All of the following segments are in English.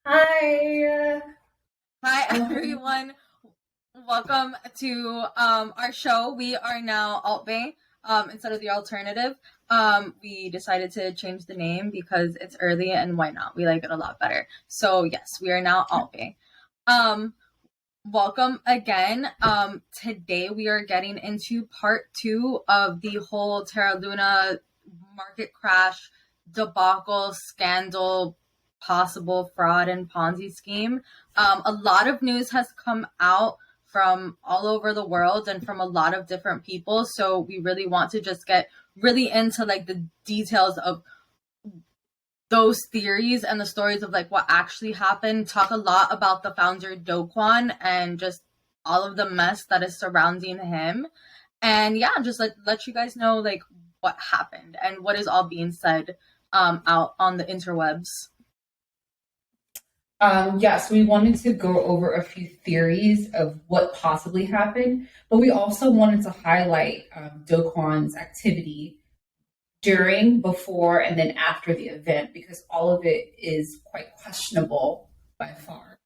Hi. Hi everyone. Welcome to our show. We are now Alt Bay instead of the alternative. We decided to change the name because it's early and why not? We like it a lot better. So yes, we are now Alt Bay. Um, Welcome again. Today we are getting into part two of the whole Terra Luna market crash debacle, scandal, possible fraud and Ponzi scheme. A lot of news has come out from all over the world and from a lot of different people. So we really want to just get really into like the details of those theories and the stories of like what actually happened, talk a lot about the founder Do Kwon and just all of the mess that is surrounding him. And yeah, just let you guys know like what happened and what is all being said out on the interwebs. Yes, we wanted to go over a few theories of what possibly happened, but we also wanted to highlight Do Kwon's activity during, before, and then after the event because all of it is quite questionable by far.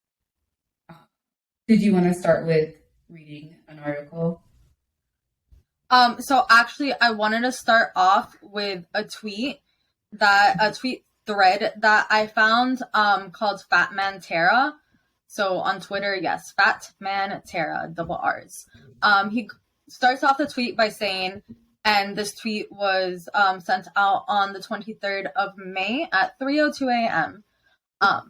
Did you want to start with reading an article? So actually I wanted to start off with a tweet thread that I found called Fat Man Terra. So on Twitter, yes, Fat Man Terra, double R's. He starts off the tweet by saying, and this tweet was sent out on the 23rd of May at 3:02 a.m.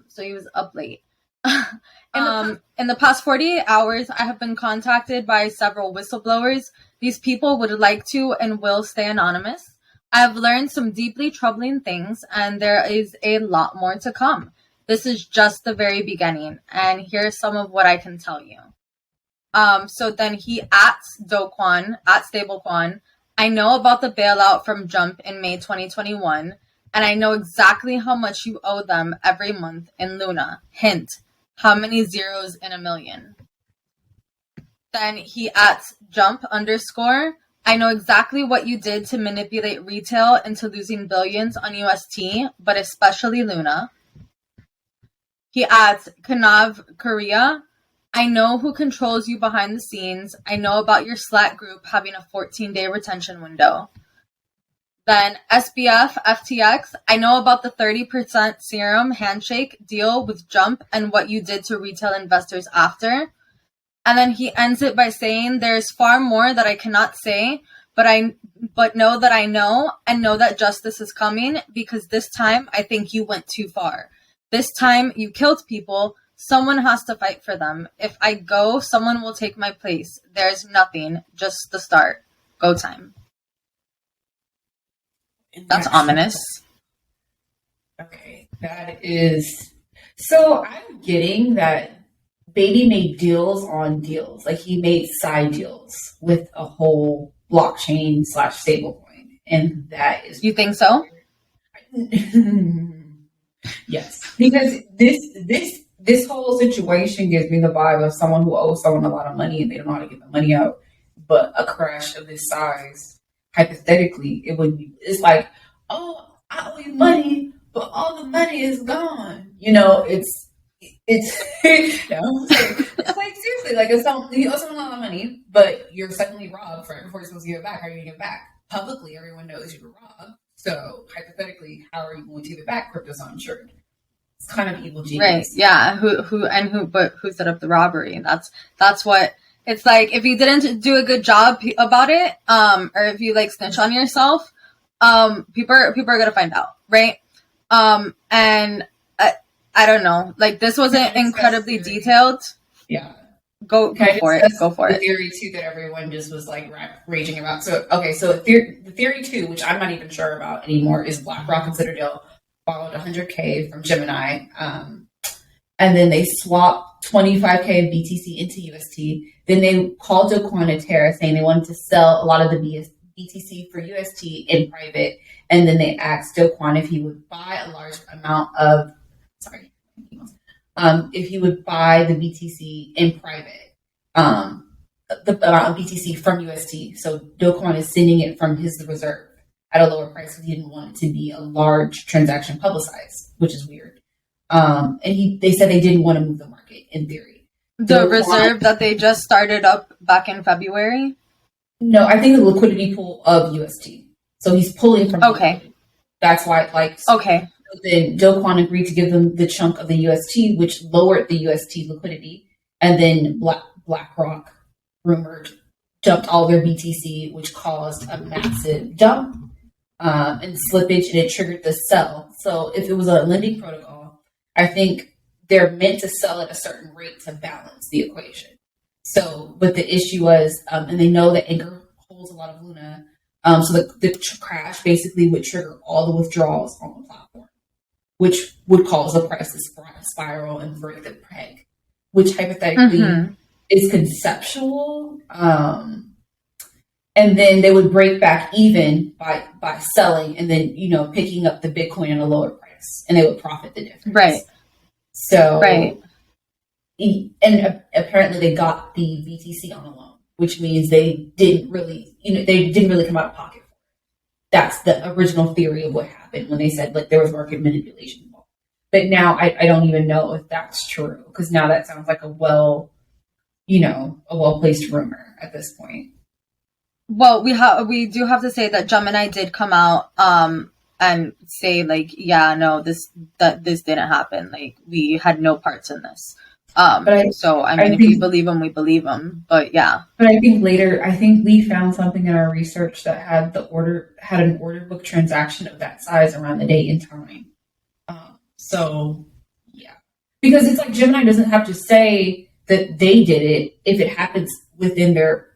So he was up late. In the past 48 hours, I have been contacted by several whistleblowers. These people would like to and will stay anonymous. I have learned some deeply troubling things, and there is a lot more to come. This is just the very beginning, and here's some of what I can tell you. So then he ats Do Kwon, at Stable Kwon. I know about the bailout from Jump in May 2021, and I know exactly how much you owe them every month in Luna. Hint, how many zeros in a million? Then he ats Jump underscore. I know exactly what you did to manipulate retail into losing billions on UST, but especially Luna. He adds Kanav Korea. I know who controls you behind the scenes. I know about your Slack group having a 14-day retention window. Then SBF FTX. I know about the 30% serum handshake deal with Jump and what you did to retail investors after. And then he ends it by saying, there's far more that I cannot say, but know that I know and know that justice is coming because this time I think you went too far. This time you killed people. Someone has to fight for them. If I go, someone will take my place. There's nothing, just the start. Go time. That's ominous. Okay, that is. So I'm getting that Baby made deals on deals. Like he made side deals with a whole blockchain slash stablecoin. And that is. You think so? Yes. Because this whole situation gives me the vibe of someone who owes someone a lot of money and they don't know how to get the money out. But a crash of this size, hypothetically, it would be it's like, oh, I owe you money, but all the money is gone. It's like seriously, like you owe someone a lot of money, but you're suddenly robbed right before you're supposed to give it back. How are you gonna give it back? Publicly, everyone knows you were robbed. So hypothetically, how are you going to give it back? Crypto's not insured. It's kind of evil genius. Right. Yeah. But who set up the robbery? That's what it's like. If you didn't do a good job about it, or if you like snitch on yourself, people are gonna find out, right? And I don't know. Like this wasn't incredibly detailed. Yeah. Go for it. Go for the it. Theory two that everyone just was like raging about. So okay, so the theory two, which I'm not even sure about anymore, is BlackRock and Citadel borrowed 100K from Gemini, and then they swapped 25K of BTC into UST. Then they called Do Kwon a Terra, saying they wanted to sell a lot of the BTC for UST in private, and then they asked Do Kwon if he would buy a large amount of if he would buy the BTC in private, the amount of BTC from UST. So Do Kwon is sending it from his reserve at a lower price because he didn't want it to be a large transaction publicized, which is weird. And they said they didn't want to move the market in theory. The reserve that they just started up back in February? No, I think the liquidity pool of UST. So he's pulling from. Okay. That's why, okay. Then Do Kwon agreed to give them the chunk of the UST, which lowered the UST liquidity, and then BlackRock rumored dumped all their BTC, which caused a massive dump and slippage, and it triggered the sell. So if it was a lending protocol, I think they're meant to sell at a certain rate to balance the equation. So, but the issue was, and they know that Anchor holds a lot of Luna, so the crash basically would trigger all the withdrawals on the platform, which would cause the price to spiral and break the peg, which hypothetically is conceptual. And then they would break back even by selling and then, picking up the Bitcoin at a lower price, and they would profit the difference. Right. So, and apparently they got the BTC on a loan, which means they didn't really come out of pocket. That's the original theory of what happened when they said there was market manipulation involved. But now I don't even know if that's true, because now that sounds like a well-placed rumor at this point. Well, we do have to say that Gemini did come out and say this didn't happen. We had no parts in this. If we believe him, we believe him. But yeah. But I think we found something in our research that had an order book transaction of that size around the date and time. So yeah, because it's Gemini doesn't have to say that they did it if it happens within their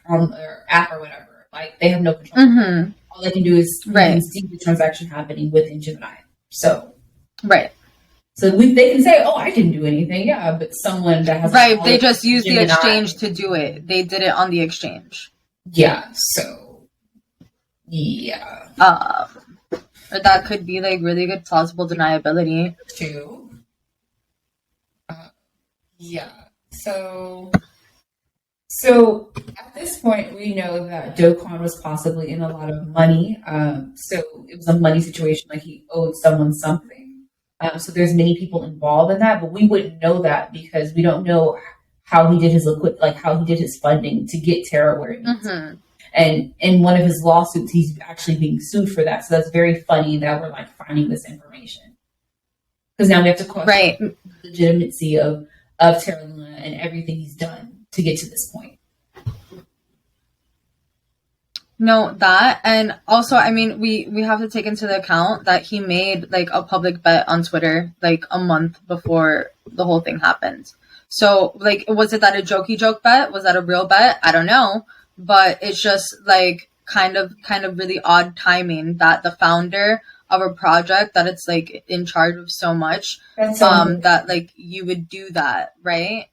on their app or whatever. They have no control. Mm-hmm. All they can do is see the transaction happening within Gemini. So right. So they can say, "Oh, I didn't do anything." Yeah, but someone that has they just used the exchange to do it. They did it on the exchange. Yeah. So yeah. Or that could be really good plausible deniability too. Yeah. So at this point, we know that Do Kwon was possibly in a lot of money. So it was a money situation, he owed someone something. So there's many people involved in that, but we wouldn't know that because we don't know how he did his how he did his funding to get Terra where it needs. Mm-hmm. And in one of his lawsuits, he's actually being sued for that. So that's very funny that we're finding this information, because now we have to question the legitimacy of Terra Luna and everything he's done to get to this point. No, that, and also, we have to take into account that he made a public bet on Twitter a month before the whole thing happened. So was it that a jokey joke bet? Was that a real bet? I don't know, but it's just kind of really odd timing that the founder of a project that it's in charge of so much that you would do that, right?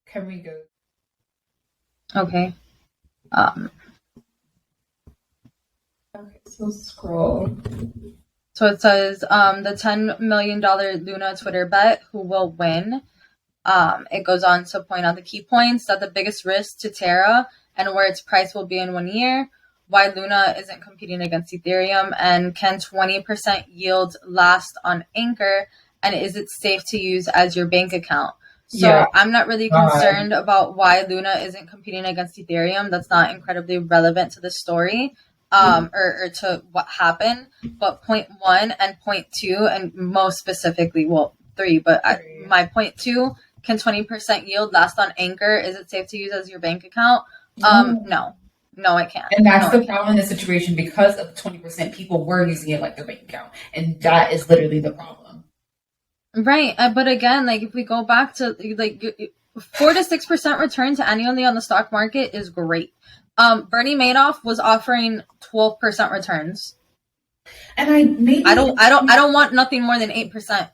Can we go? Okay. Okay, so scroll. So it says the $10 million Luna Twitter bet, who will win. It goes on to point out the key points, that the biggest risk to Terra and where its price will be in 1 year, why Luna isn't competing against Ethereum, and can 20% yield last on Anchor, and is it safe to use as your bank account? So I'm not really concerned about why Luna isn't competing against Ethereum. That's not incredibly relevant to the story. Or to what happened, but point 1 and point 2, and most specifically, 3, but my point 2, can 20% yield last on Anchor? Is it safe to use as your bank account? No, I can't. And that's the problem in this situation, because of the 20%, people were using it like their bank account, and that is literally the problem. Right, but again, if we go back to 4 to 6% returns annually on the stock market is great. Bernie Madoff was offering 12% returns, and I don't want nothing more than 8%.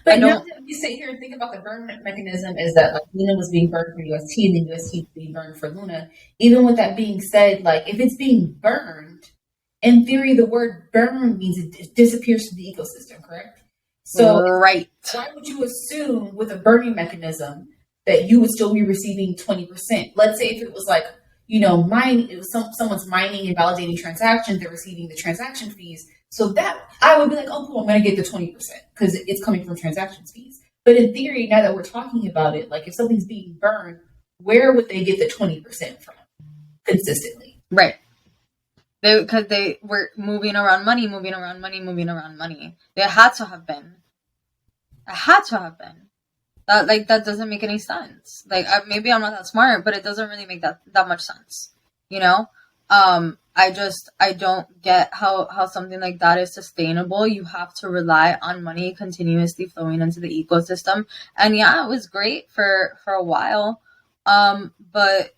But now that you sit here and think about the burn mechanism, is that Luna was being burned for UST, and then UST was being burned for Luna. Even with that being said, if it's being burned, in theory, the word burn means it disappears from the ecosystem, correct? So right. Why would you assume with a burning mechanism that you would still be receiving 20%? Let's say if it was mining, it was someone's mining and validating transactions, they're receiving the transaction fees. So that I would be like, oh, cool, I'm going to get the 20% because it's coming from transaction fees. But in theory, now that we're talking about it, like if something's being burned, where would they get the 20% from consistently? Right. Because they were moving around money. They had to have been. It had to have been. That doesn't make any sense. Like, maybe I'm not that smart, but it doesn't really make that much sense. You know? I don't get how something like that is sustainable. You have to rely on money continuously flowing into the ecosystem. And yeah, it was great for a while. But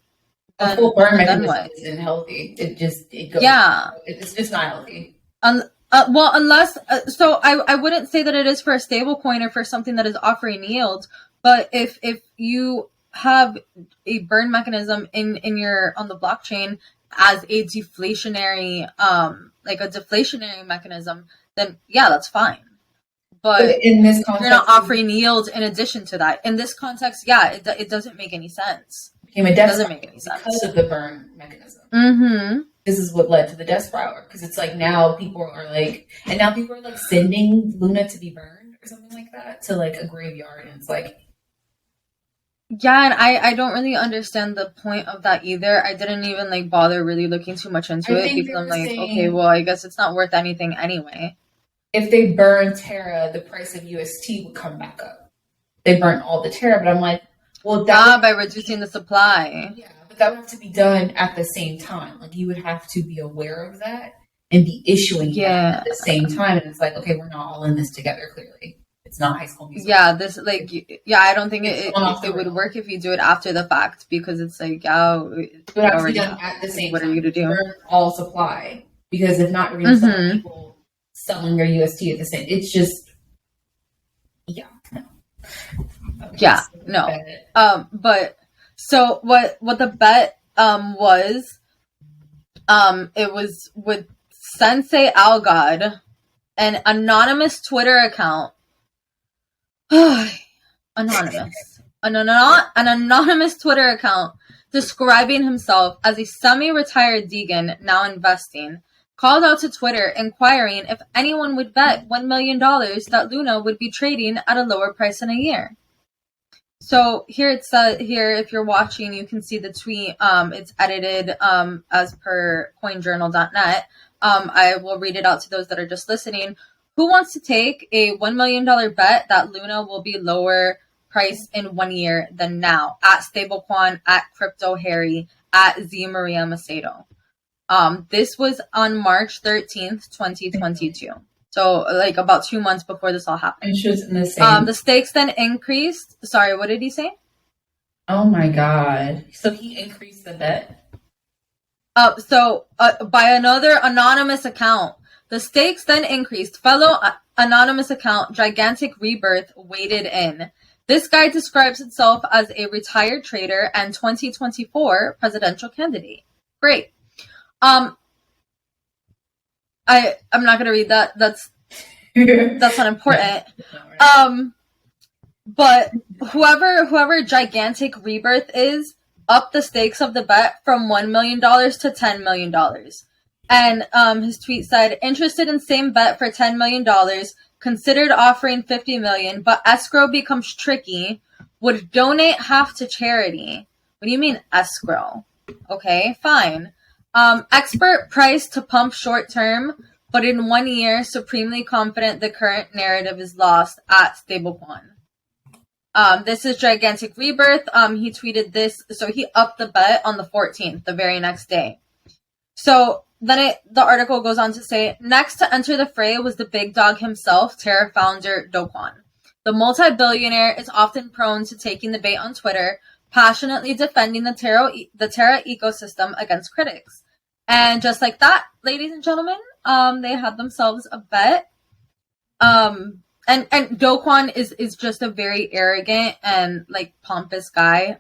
a full burn mechanism isn't healthy. It goes. Yeah. It's just not healthy. Well, unless so I wouldn't say that it is for a stable coin or for something that is offering yield. But if you have a burn mechanism in your on the blockchain as a deflationary mechanism, then yeah, that's fine. But in this context, you're not offering yield in addition to that. In this context, yeah, it doesn't make any sense. It doesn't make any sense because of the burn mechanism. Mm-hmm. This is what led to the death spiral, because it's like now people are like sending Luna to be burned or something like that to like a graveyard, and it's like, yeah, and I don't really understand the point of that either. I didn't even like bother really looking too much into it because I'm like, okay, well, I guess it's not worth anything anyway. If they burn Terra, the price of UST would come back up. They burn all the Terra, but I'm like, well, by reducing the supply. Yeah, but that would have to be done at the same time. Like you would have to be aware of that and be issuing that at the same time. And it's like, okay, we're not all in this together. Clearly, it's not High School Musical. Yeah, I don't think it would work if you do it after the fact, because it's like, it would have to be done at the same time. What are you going to do? Burn all supply, because if not, you're going to sell people selling their UST at the same. It's just, yeah, no. Okay, yeah, no. But so what the bet was, it was with Sensei Algod, an anonymous Twitter account. An anonymous Twitter account describing himself as a semi-retired Deegan now investing, called out to Twitter inquiring if anyone would bet $1 million that Luna would be trading at a lower price in a year. So here it says, if you're watching, you can see the tweet. It's edited as per coinjournal.net. I will read it out to those that are just listening. Who wants to take a $1 million bet that Luna will be lower price in 1 year than now? At StableQuan, at Crypto Harry, at Z Maria Macedo. This was on March 13th, 2022. So, like, about 2 months before this all happened. And she was in the same. The stakes then increased. Sorry, what did he say? Oh my God. So he increased the bet? By another anonymous account. The stakes then increased. Fellow anonymous account, Gigantic Rebirth, waded in. This guy describes himself as a retired trader and 2024 presidential candidate. Great. I'm not gonna read that. That's not important. But whoever Gigantic Rebirth is, upped the stakes of the bet from $1 million to $10 million. And his tweet said, interested in same bet for $10 million, considered offering $50 million, but escrow becomes tricky, would donate half to charity. What do you mean escrow? Okay, fine. Expert price to pump short term, but in 1 year, supremely confident the current narrative is lost at StableQuan. This is Gigantic Rebirth. He tweeted this, so he upped the bet on the 14th, the very next day. So then the article goes on to say, next to enter the fray was the big dog himself, Terra founder Do Kwon. The multi-billionaire is often prone to taking the bait on Twitter, passionately defending the Terra ecosystem against critics. And just like that, ladies and gentlemen, they had themselves a bet. And Do Kwon is just a very arrogant and like pompous guy.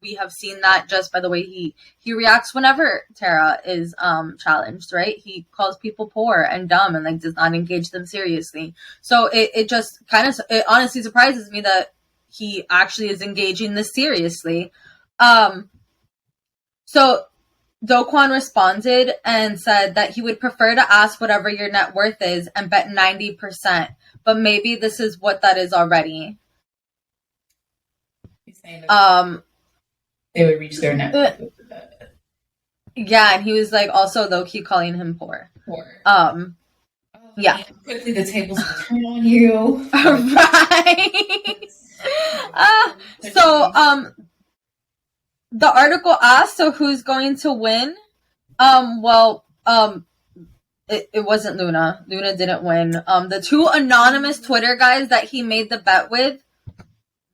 We have seen that just by the way he reacts whenever Terra is challenged, right? He calls people poor and dumb and like does not engage them seriously. So it just kind of, it honestly surprises me that he actually is engaging this seriously. So Do Kwon responded and said that he would prefer to ask whatever your net worth is and bet 90%, but maybe this is what that is already. He's saying that they would reach their net worth with that. Yeah, and he was like also low key calling him poor. Yeah. Quickly the tables will turn on you. Right. So the article asked, so who's going to win? It wasn't Luna. Luna didn't win. The two anonymous Twitter guys that he made the bet with,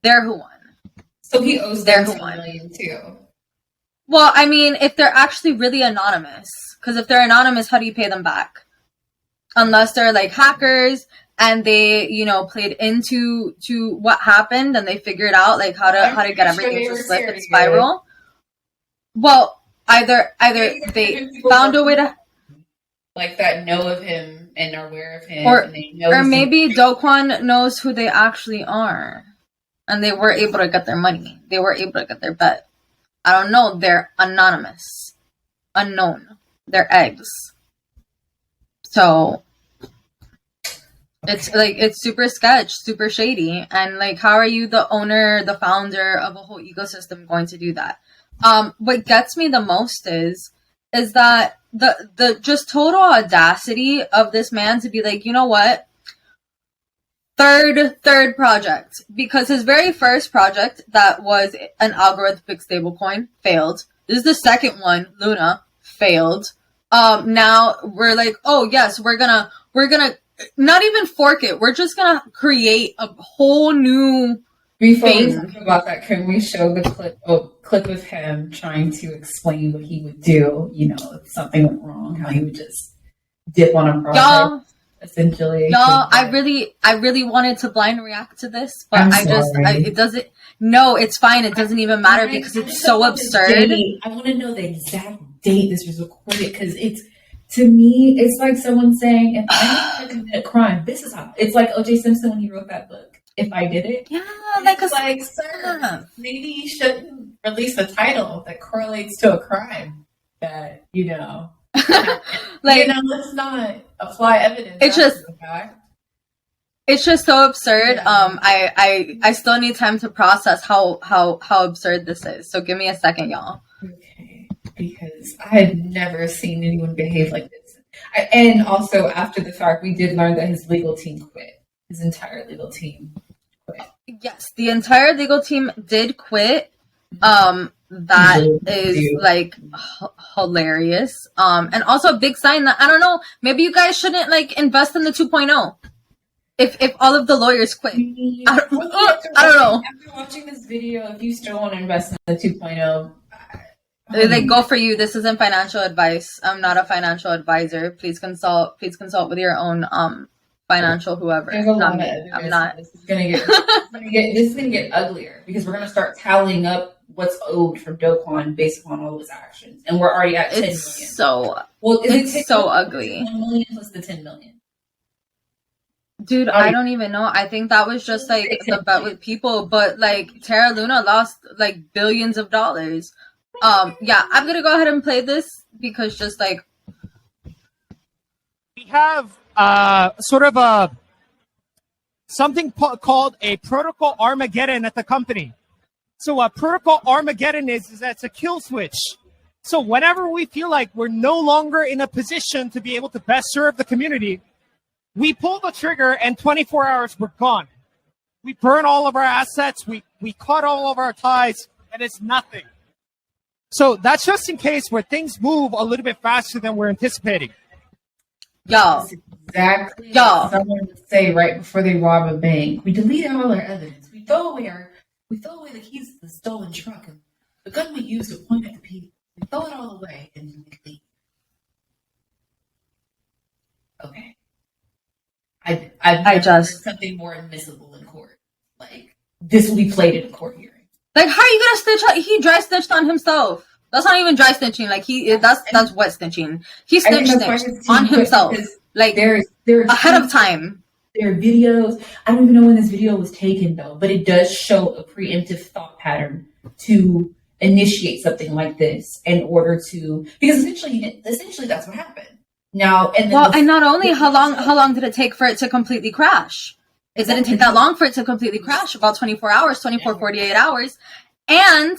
they're who won. So he owes them $10 million too. Well, I mean, if they're actually really anonymous, because if they're anonymous, how do you pay them back? Unless they're like hackers and they, played into what happened and they figured out like how to get everything to slip and spiral. Well, either they found a way to like that know of him and are aware of him, or maybe Do Kwon knows who they actually are, and they were able to get their money. They were able to get their bet. I don't know. They're anonymous, unknown. They're eggs. So it's super sketch, super shady, and like, how are you, the owner, the founder of a whole ecosystem, going to do that? What gets me the most is that the just total audacity of this man to be like, you know what? Third project, because his very first project that was an algorithmic stablecoin failed. This is the second one, Luna, failed. Now we're like, oh yes, we're gonna not even fork it. We're just gonna create a whole new Before we talk about that, can we show the clip of him trying to explain what he would do? If something went wrong, how he would just dip on a project. Essentially, y'all, I really wanted to blind react to this, but it doesn't. No, it's fine. It doesn't even matter because it's so absurd. I want to know the exact date this was recorded because to me, it's like someone saying, if I commit a crime, this is how. It's like O.J. Simpson when he wrote that book. If I did it, sir, maybe you shouldn't release a title that correlates to a crime that let's not apply evidence. It's just so absurd. Yeah. I still need time to process how absurd this is. So give me a second, y'all. Okay, because I had never seen anyone behave like this. And also, after the fact, we did learn that his legal team quit. His entire legal team quit. Yes, the entire legal team did quit. That is like hilarious. And also a big sign that, I don't know, maybe you guys shouldn't like invest in the 2.0 if all of the lawyers quit. I don't know. After watching this video, if you still want to invest in the 2.0, they go for you. This isn't financial advice. I'm not a financial advisor. Please consult with your own financial whoever. Not me. I'm not. This is gonna get uglier because we're gonna start tallying up what's owed from Do Kwon based upon all his actions, and we're already at 10 million. It's so ugly. 1 million plus the 10 million. Dude, I don't even know. I think that was just like the bet with people, but like Terra Luna lost like billions of dollars. Yeah, I'm gonna go ahead and play this because just like we have sort of a something called a protocol Armageddon at the company. So a protocol Armageddon is that's a kill switch. So whenever we feel like we're no longer in a position to be able to best serve the community, we pull the trigger and 24 hours we're gone. We burn all of our assets, we cut all of our ties, and it's nothing. So that's just in case where things move a little bit faster than we're anticipating. Y'all. Exactly. Y'all. Someone would say right before they rob a bank, we delete all our evidence. We throw away the keys to the stolen truck and the gun we used to point at the people. We throw it all away and then we leave. Okay. I just something more admissible in court. Like this will be played in a court hearing. Like, how are you gonna snitch? He dry snitched on himself. That's not even dry snitching. Like that's wet snitching. He snitched on himself. Like there's ahead of time. There are videos. I don't even know when this video was taken though, but it does show a preemptive thought pattern to initiate something like this in order to, because essentially that's what happened. Now, and then and not only how long did it take for it to completely crash? It didn't take that long for it to completely crash, about 24 hours, 48 hours. And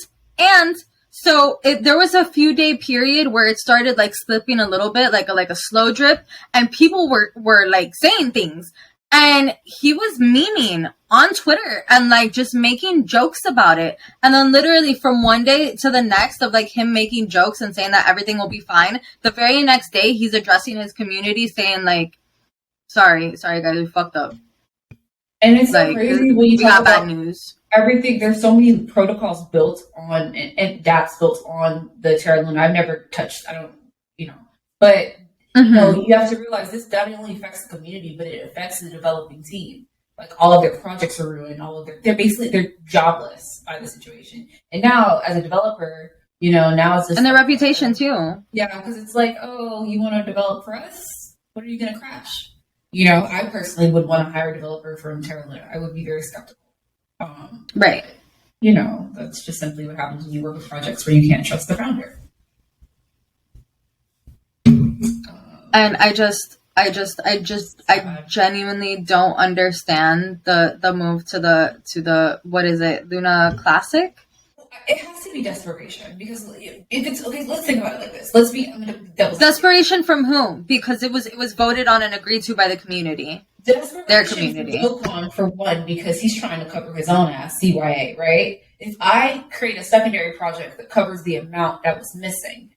so there was a few day period where it started like slipping a little bit, like a slow drip, and people were like saying things. And he was memeing on Twitter and like just making jokes about it. And then literally from one day to the next of like him making jokes and saying that everything will be fine, the very next day he's addressing his community saying like, sorry guys, we fucked up. And it's like, so crazy when you talk about bad news. Everything, there's so many protocols built on and dApps built on the Terra Luna. I've never touched, but you have to realize this not only affects the community, but it affects the developing team. Like all of their projects are ruined. They're jobless by the situation. And now, as a developer, now it's just and their reputation too. Yeah, because it's like, oh, you want to develop for us? What are you going to crash? I personally would want to hire a developer from Terra Luna. I would be very skeptical. Right. But, that's just simply what happens when you work with projects where you can't trust the founder. And I genuinely don't understand the move to the what is it, Luna Classic? It has to be desperation, because if it's okay, let's think about it like this. Desperation from whom? Because it was voted on and agreed to by the community. Their community. Do Kwon, for one, because he's trying to cover his own ass, CYA, right? If I create a secondary project that covers the amount that was missing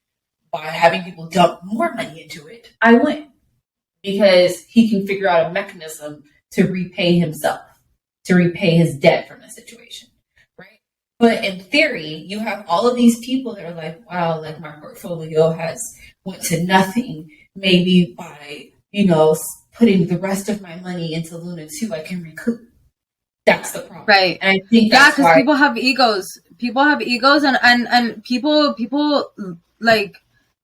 by having people dump more money into it, I win. Because he can figure out a mechanism to repay himself, to repay his debt from the situation, right? But in theory, you have all of these people that are like, wow, like my portfolio has went to nothing. Maybe by, putting the rest of my money into Luna 2, I can recoup. That's the problem. Right. And I think that's because people have egos. People have egos and people like,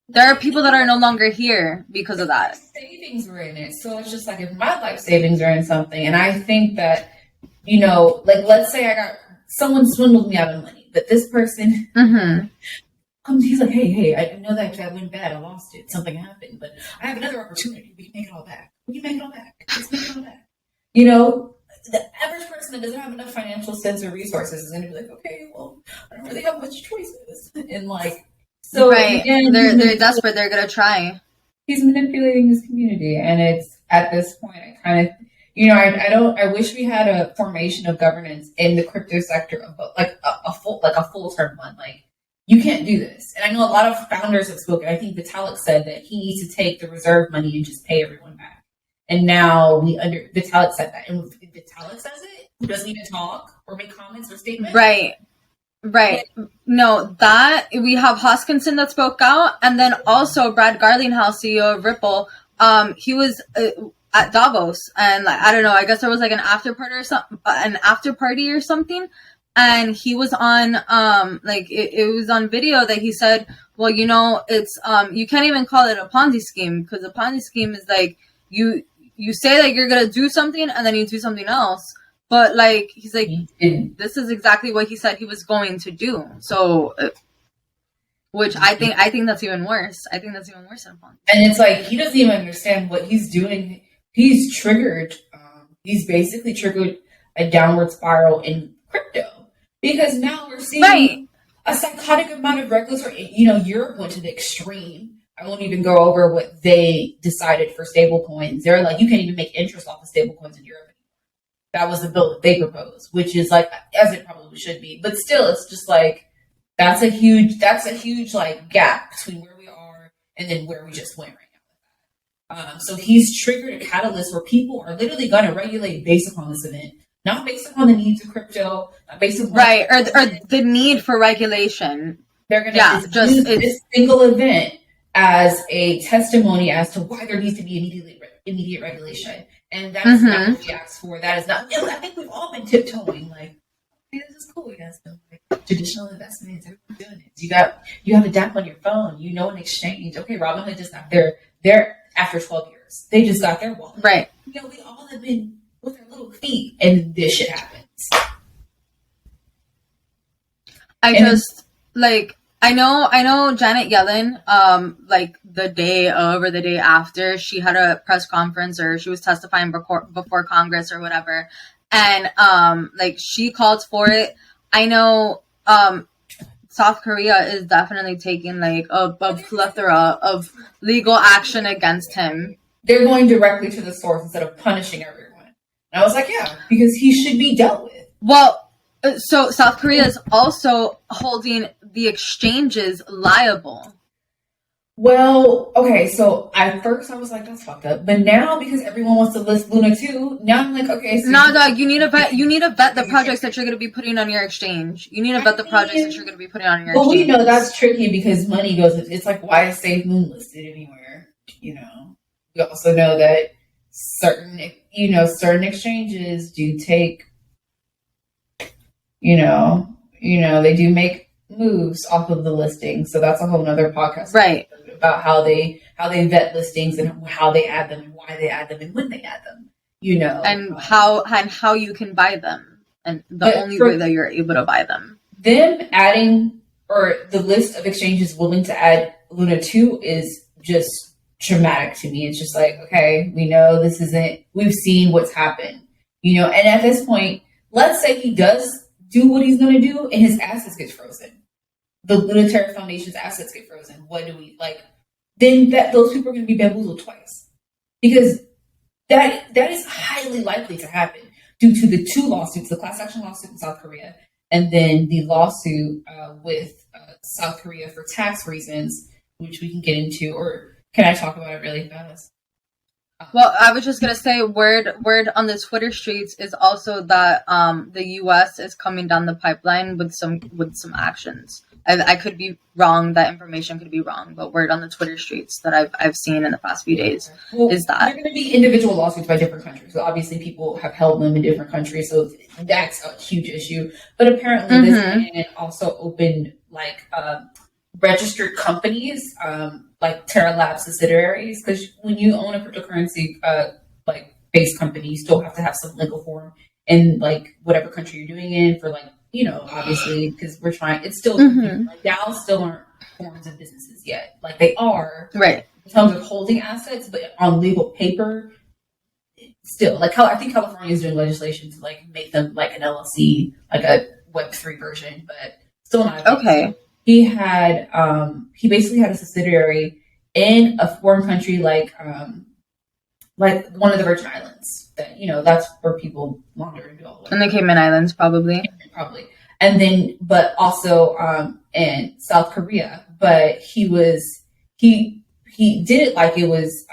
there are people that are no longer here because of that. Savings were in it. So it's just like, if my life savings are in something, and I think that, like let's say someone swindled me out of money, but this person comes, he's like, hey, I know that went bad, I lost it, something happened, but I have another opportunity. We can make it all back. Let's make it all back. The average person that doesn't have enough financial sense or resources is going to be like, okay, well, I don't really have much choices. And like, so right. Again, they're desperate. They're going to try. He's manipulating his community. And it's at this point, I kind of, I wish we had a formation of governance in the crypto sector of like a full term one. Like, you can't do this. And I know a lot of founders have spoken. I think Vitalik said that he needs to take the reserve money and just pay everyone back. And now Vitalik said that. And if Vitalik says it, who doesn't even talk or make comments or statements. Right. No, that we have Hoskinson that spoke out, and then also Brad Garlinghouse, CEO of Ripple. He was at Davos, and like, I don't know. I guess there was like an after party or something, and he was on it was on video that he said, well, it's you can't even call it a Ponzi scheme, because a Ponzi scheme is like you say that you're gonna do something and then you do something else. But like, he's like, this is exactly what he said he was going to do. So, which I think that's even worse. I think that's even worse than Ponzi. And it's like, he doesn't even understand what he's doing. He's triggered. He's basically triggered a downward spiral in crypto, because now we're seeing a psychotic amount of regulatory. Europe went to the extreme. I won't even go over what they decided for stable coins. They're like, you can't even make interest off of stable coins in Europe. That was the bill that they proposed, which is like, as it probably should be. But still, it's just like, that's a huge like gap between where we are and then where we just went right now. So he's triggered a catalyst where people are literally going to regulate based upon this event, not based upon the needs of crypto, not based upon or the need for regulation. They're going to use this single event as a testimony as to why there needs to be immediate regulation. And that's not what we asked for. That is not. I think we've all been tiptoeing, like, hey, this is cool. You guys know, like, traditional investments, everyone's doing it. You have a DApp on your phone. An exchange. Okay, Robinhood just got their after 12 years. They just got their wallet. Right. We all have been with our little feet, and this shit happens. like, I know Janet Yellen, like the day of or the day after, she had a press conference or she was testifying before Congress or whatever. And, like, she called for it. I know, South Korea is definitely taking like a plethora of legal action against him. They're going directly to the source instead of punishing everyone. And I was like, yeah, because he should be dealt with. Well, so South Korea is also holding the exchanges liable. Well, okay, so at first I was like, that's fucked up. But now, because everyone wants to list Luna too, now I'm like, okay. So no, dog, you need to vet the projects that you're going to be putting on your exchange. You need to vet the projects that you're going to be putting on your exchange. Well, we know that's tricky because money goes, it's like, why is Safe Moon listed anywhere? You know, we also know that certain exchanges do take, they do make moves off of the listing. So that's a whole nother podcast. Right. About how they vet listings and how they add them and why they add them and when they add them, and how you can buy them and the only way that you're able to buy them. Them adding or the list of exchanges willing to add Luna 2 is just traumatic to me. It's just like, okay, we know this isn't, we've seen what's happened, and at this point, let's say he does do what he's going to do and his assets get frozen. The Lunatary Foundation's assets get frozen. What do we like? Then those people are going to be bamboozled twice, because that is highly likely to happen due to the two lawsuits: the class action lawsuit in South Korea, and then the lawsuit with South Korea for tax reasons, which we can get into. Or can I talk about it really fast? Well, I was just gonna say, word on the Twitter streets is also that the U.S. is coming down the pipeline with some actions. I could be wrong. That information could be wrong, but word on the Twitter streets that I've seen in the past few days is that there are going to be individual lawsuits by different countries. So obviously, people have held them in different countries, so that's a huge issue. But apparently, this man also opened like registered companies, like Terra Lab subsidiaries, because when you own a cryptocurrency like based company, you still have to have some legal form in like whatever country you're doing in for like. Obviously, because we're trying, it's still, like DAOs still aren't forms of businesses yet. Like they are, right, in terms of holding assets, but on legal paper, still, like I think California is doing legislation to like make them like an LLC, like a Web3 version, but still not. Okay. He basically had a subsidiary in a foreign country, like one of the Virgin Islands. That that's where people launder and do all that. And the Cayman Islands, probably. And then, but also in South Korea. But he did it like it was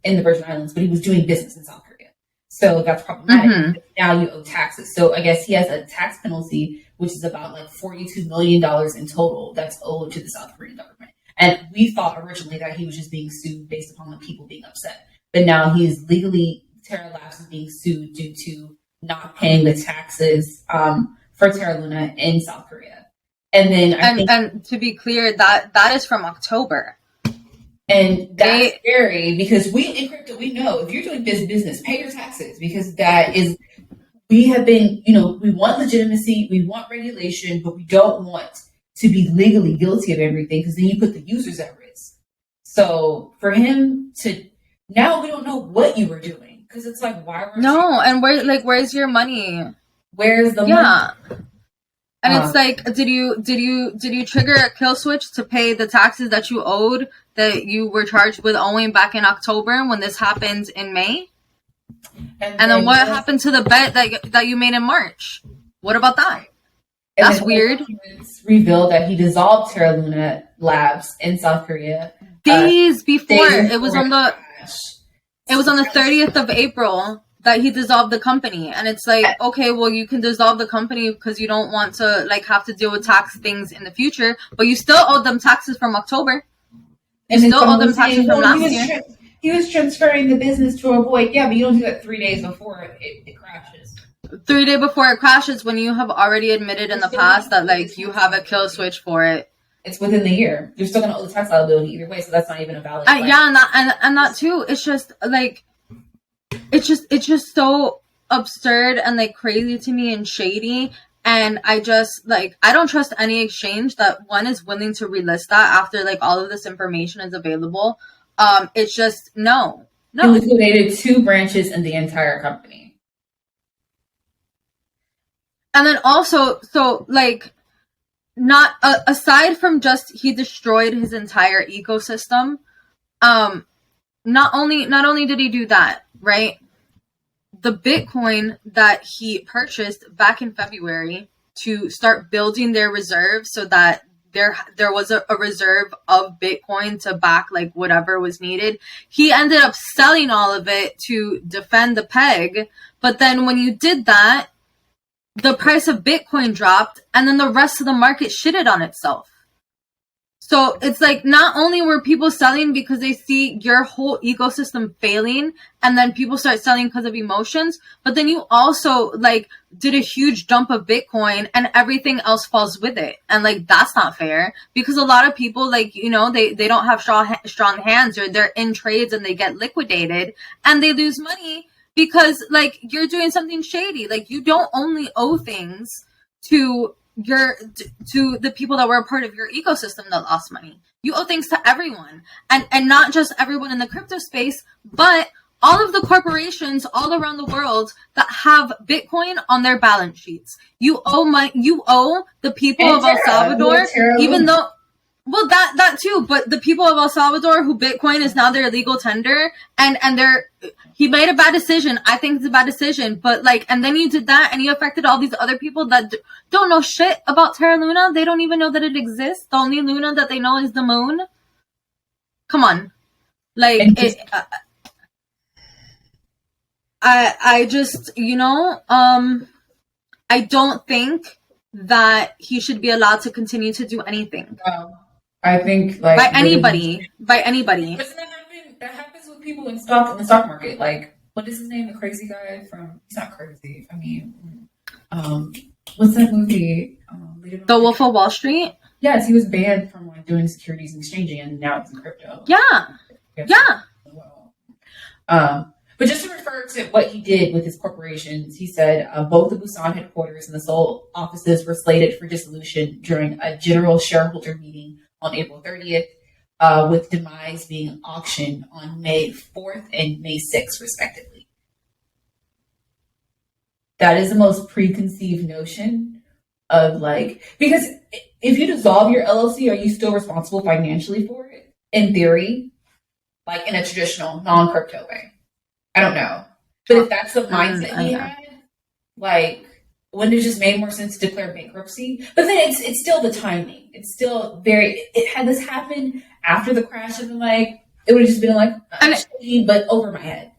in the Virgin Islands, but he was doing business in South Korea. So that's problematic. Now you owe taxes. So I guess he has a tax penalty, which is about like $42 million in total that's owed to the South Korean government. And we thought originally that he was just being sued based upon the people being upset. But now he's legally, Terra Labs is being sued due to not paying the taxes for Terra Luna in South Korea. And then and to be clear, that is from October. And that's scary because in crypto, we know if you're doing business, pay your taxes, because we have been, we want legitimacy, we want regulation, but we don't want to be legally guilty of everything, because then you put the users at risk. So for him to, now we don't know what you were doing. Because it's like, why were and where's your money? Where's the money? Yeah. And it's like, did you trigger a kill switch to pay the taxes that you owed, that you were charged with owing back in October when this happened in May? And then what happened to the bet that you made in March? What about that? That's weird. Revealed that he dissolved Terra Luna Labs in South Korea days before. It was on the 30th of April that he dissolved the company. And it's like, okay, well, you can dissolve the company because you don't want to like have to deal with tax things in the future, but you still owe them taxes from October. You still owe them taxes from last year. He was transferring the business to avoid, but you don't do that 3 days before it crashes. 3 days before it crashes, when you have already admitted in the past that like you have a kill switch for it. It's within the year. You're still going to owe the tax liability either way, so that's not even a valid. Yeah, and that too. It's just like, it's just so absurd and like crazy to me and shady. And I just, like, I don't trust any exchange that one is willing to relist that after, like, all of this information is available. It's just, no. He liquidated 2 branches in the entire company. And then also, so, like, not, aside from just he destroyed his entire ecosystem, not only did he do that, right? The Bitcoin that he purchased back in February to start building their reserve so that there was a reserve of Bitcoin to back like whatever was needed. He ended up selling all of it to defend the peg. But then when you did that, the price of Bitcoin dropped and then the rest of the market shitted on itself. So it's like not only were people selling because they see your whole ecosystem failing and then people start selling because of emotions, but then you also like did a huge dump of Bitcoin and everything else falls with it. And like, that's not fair because a lot of people like, you know, they don't have strong hands or they're in trades and they get liquidated and they lose money because like you're doing something shady. Like you don't only owe things to the people that were a part of your ecosystem that lost money. You owe things to everyone, and not just everyone in the crypto space, but all of the corporations all around the world that have Bitcoin on their balance sheets. You owe the people of El Salvador, even though, well, that too, but the people of El Salvador who Bitcoin is now their legal tender, and he made a bad decision. I think it's a bad decision, but like, and then you did that and you affected all these other people that don't know shit about Terra Luna. They don't even know that it exists. The only Luna that they know is the moon. Come on. Like, I just, you know, I don't think that he should be allowed to continue to do anything. I think like by anybody. Doesn't that happens with people in the stock market? Like, what is his name? The crazy guy from? He's not crazy. I mean, what's that movie? The Wolf of Wall Street. Yes, he was banned from like doing securities and exchanging, and now it's in crypto. Yeah. But just to refer to what he did with his corporations, he said both the Busan headquarters and the Seoul offices were slated for dissolution during a general shareholder meeting on April 30th, with demise being auctioned on May 4th and May 6th, respectively. That is the most preconceived notion of like, because if you dissolve your LLC, are you still responsible financially for it? In theory, like in a traditional non-crypto way. I don't know. But if that's the mindset he had, like, wouldn't it just made more sense to declare bankruptcy? But then it's still the timing. It's still had this happened after the crash, and like, it would have just been like, but over my head.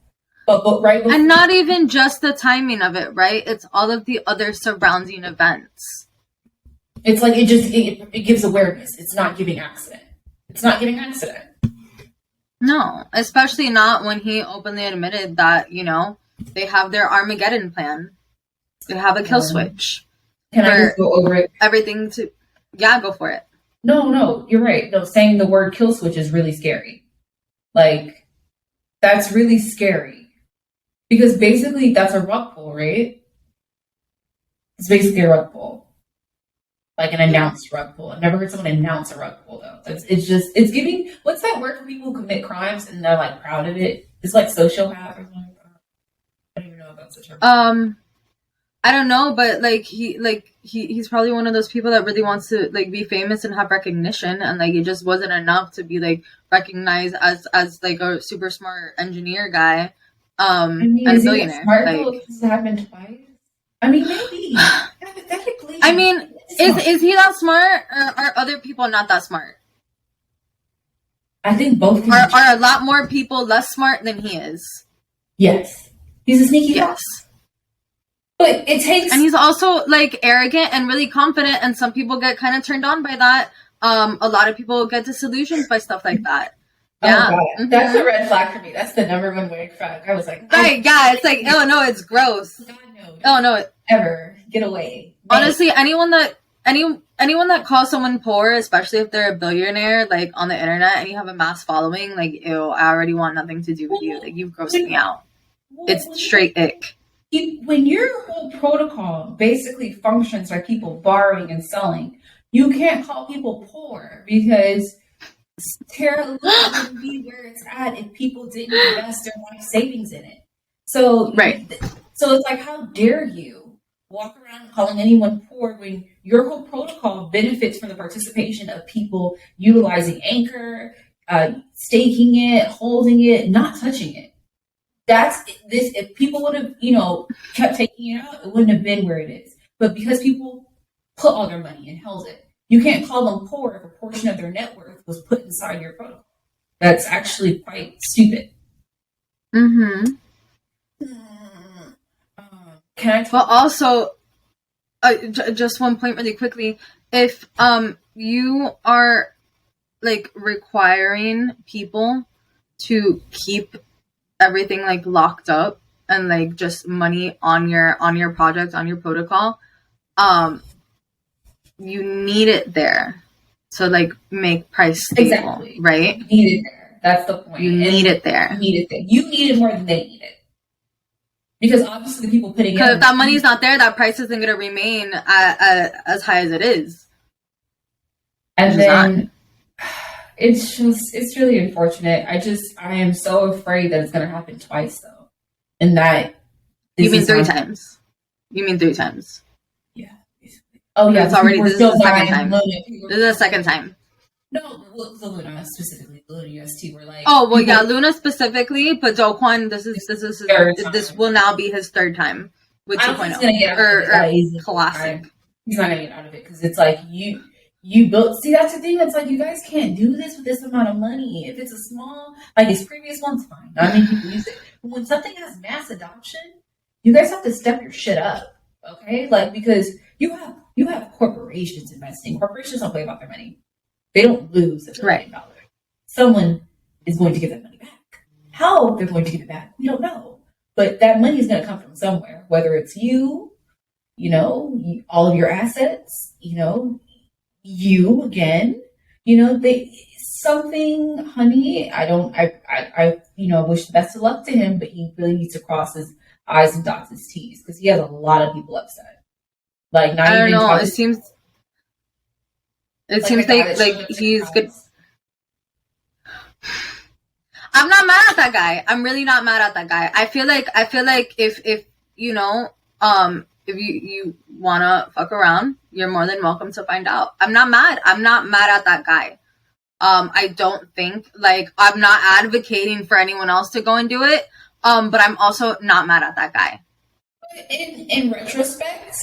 But right before. And not even just the timing of it, right? It's all of the other surrounding events. It's like, it gives awareness. It's not giving accident. No, especially not when he openly admitted that, you know, they have their Armageddon plan. They have a kill switch. Can I just go over it? Everything to... Yeah, go for it. No, you're right. No, saying the word kill switch is really scary. Like, that's really scary. Because basically, that's a rug pull, right? It's basically a rug pull. Like an announced rug pull. I've never heard someone announce a rug pull, though. It's giving... What's that word for people who commit crimes and they're, like, proud of it? It's like sociopath or something. I don't even know if that's a term. I don't know, but like he's probably one of those people that really wants to like be famous and have recognition, and like it just wasn't enough to be like recognized as like a super smart engineer guy, and a billionaire. Smart like, this has happened twice. I mean, maybe. Hypothetically. I mean, is he that smart, or are other people not that smart? I think both are a lot more people less smart than he is. Yes, he's a sneaky fox. But it takes, and he's also like arrogant and really confident, and some people get kind of turned on by that. A lot of people get disillusioned by stuff like that. Yeah, God. That's a red flag for me. That's the number one red flag. I was like, right, yeah, it's like, oh no, it's gross. God, no, oh no, ever get away. Honestly, anyone that calls someone poor, especially if they're a billionaire, like on the internet, and you have a mass following, like, ew, I already want nothing to do with you. Like, you've grossed me out. It's straight ick. when your whole protocol basically functions by people borrowing and selling, you can't call people poor because Terra Luna wouldn't be where it's at if people didn't invest their life savings in it. So, so it's like, how dare you walk around calling anyone poor when your whole protocol benefits from the participation of people utilizing Anchor, staking it, holding it, not touching it. That's this. If people would have, kept taking it out, it wouldn't have been where it is. But because people put all their money and held it, you can't call them poor if a portion of their net worth was put inside your protocol. That's actually quite stupid. Mm-hmm. Can I? But also, just one point really quickly. If you are like requiring people to keep everything like locked up and like just money on your project, on your protocol, you need it there to like make price stable, exactly. Right? You need it there. That's the point. You need it there. You need it there. You need it more than they need it. Because obviously the people putting in... Because if that money's not there, that price isn't going to remain as high as it is. And then it's really unfortunate. I am so afraid that it's going to happen twice, though. And that... You mean three times? Yeah. Oh, yeah. It's already... This is the second time. This is the second time. No, the Luna specifically, the Luna UST were like... Oh, well, yeah, Luna specifically, but Do Kwon, this will now be his third time with 2.0. Or Classic. He's not going to get out of it, because it's like, you built... See, that's the thing, it's like, you guys can't do this with this amount of money. If it's a small... Like, his previous one's fine. Not many people use it. But when something has mass adoption, you guys have to step your shit up, okay? Like, because you have corporations investing. Corporations don't play about their money. They don't lose $1 billion. Someone is going to give that money back. How they're going to give it back, we don't know. But that money is going to come from somewhere, whether it's you, all of your assets, you again, something, honey. I wish the best of luck to him, but he really needs to cross his I's and dots his T's because he has a lot of people upset. Like, not I don't even know. It seems like he's good. I'm not mad at that guy. I'm really not mad at that guy. I feel like if you wanna fuck around, you're more than welcome to find out. I'm not mad. I'm not mad at that guy. I don't think I'm not advocating for anyone else to go and do it. But I'm also not mad at that guy. In retrospect,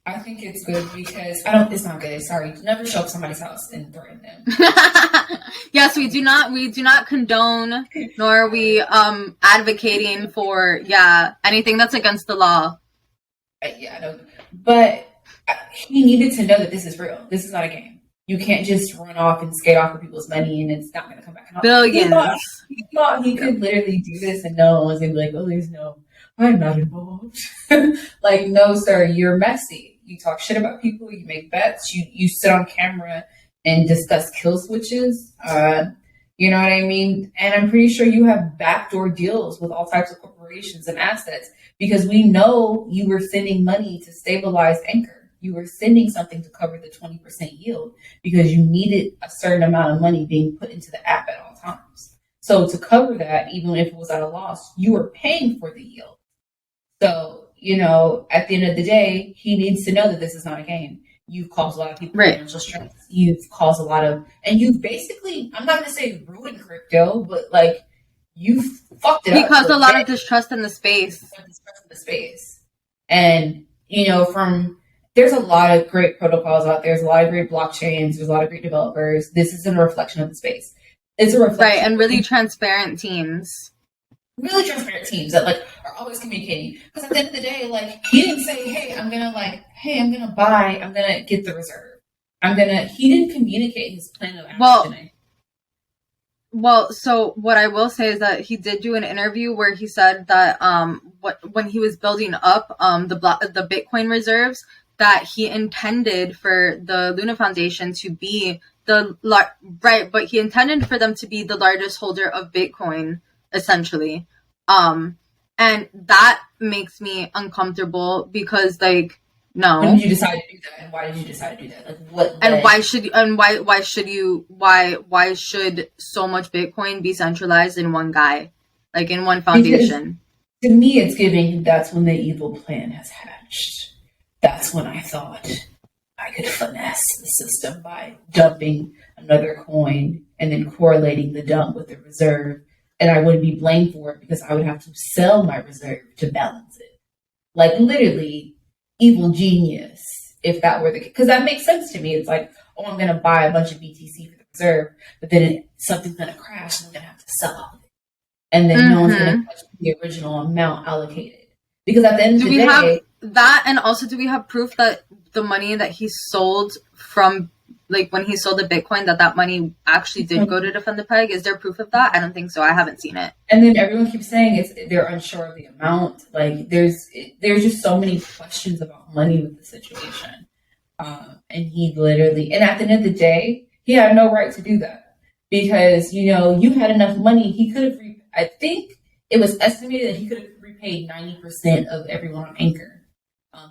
I think it's good because it's not good. Sorry, never show up somebody's house and threaten them. Yes, we do not condone, nor are we advocating for anything that's against the law. Yeah, I know. But he needed to know that this is real. This is not a game. You can't just run off and skate off for people's money and it's not going to come back. Billions. He thought he could literally do this and no one was going to be like, oh, there's no, I'm not involved. Like, no, sir, you're messy. You talk shit about people. You make bets. You sit on camera and discuss kill switches. You know what I mean? And I'm pretty sure you have backdoor deals with all types of corporations and assets because we know you were sending money to stabilize Anchor. You were sending something to cover the 20% yield because you needed a certain amount of money being put into the app at all times. So to cover that, even if it was at a loss, you were paying for the yield. So, at the end of the day, he needs to know that this is not a game. You've caused a lot of people financial stress. You've caused a lot of, and you've basically, I'm not going to say ruined crypto, but you've fucked it up. He caused a lot of distrust in the space. And, there's a lot of great protocols out there. There's a lot of great blockchains. There's a lot of great developers. This isn't a reflection of the space. It's a reflection. Right, and really transparent teams. Really transparent teams that are always communicating. Because at the end of the day, he didn't say, hey, I'm gonna get the reserve. He didn't communicate his plan of action. Well, so what I will say is that he did do an interview where he said that when he was building up the Bitcoin reserves, that he intended for the Luna Foundation to be but he intended for them to be the largest holder of Bitcoin, essentially. And that makes me uncomfortable because, like, no. When did you decide to do that, and why did you decide to do that? Like, what? And why should so much Bitcoin be centralized in one guy, like in one foundation? Because to me, it's giving. That's when the evil plan has hatched. That's when I thought I could finesse the system by dumping another coin and then correlating the dump with the reserve, and I wouldn't be blamed for it because I would have to sell my reserve to balance it. Like, literally, evil genius, if that were the case. Because that makes sense to me. It's like, oh, I'm going to buy a bunch of BTC for the reserve, but then something's going to crash and I'm going to have to sell all of it. And then no one's going to touch the original amount allocated. Because at the end of the day... have that, and also do we have proof that the money that he sold from, like, when he sold the Bitcoin, that money actually did go to defend the peg? Is there proof of that? I don't think so. I haven't seen it. And then everyone keeps saying they're unsure of the amount. Like, there's just so many questions about money with the situation. And he literally, and at the end of the day, he had no right to do that. Because, you had enough money, he could have, I think it was estimated that he could have repaid 90% of everyone on Anchor.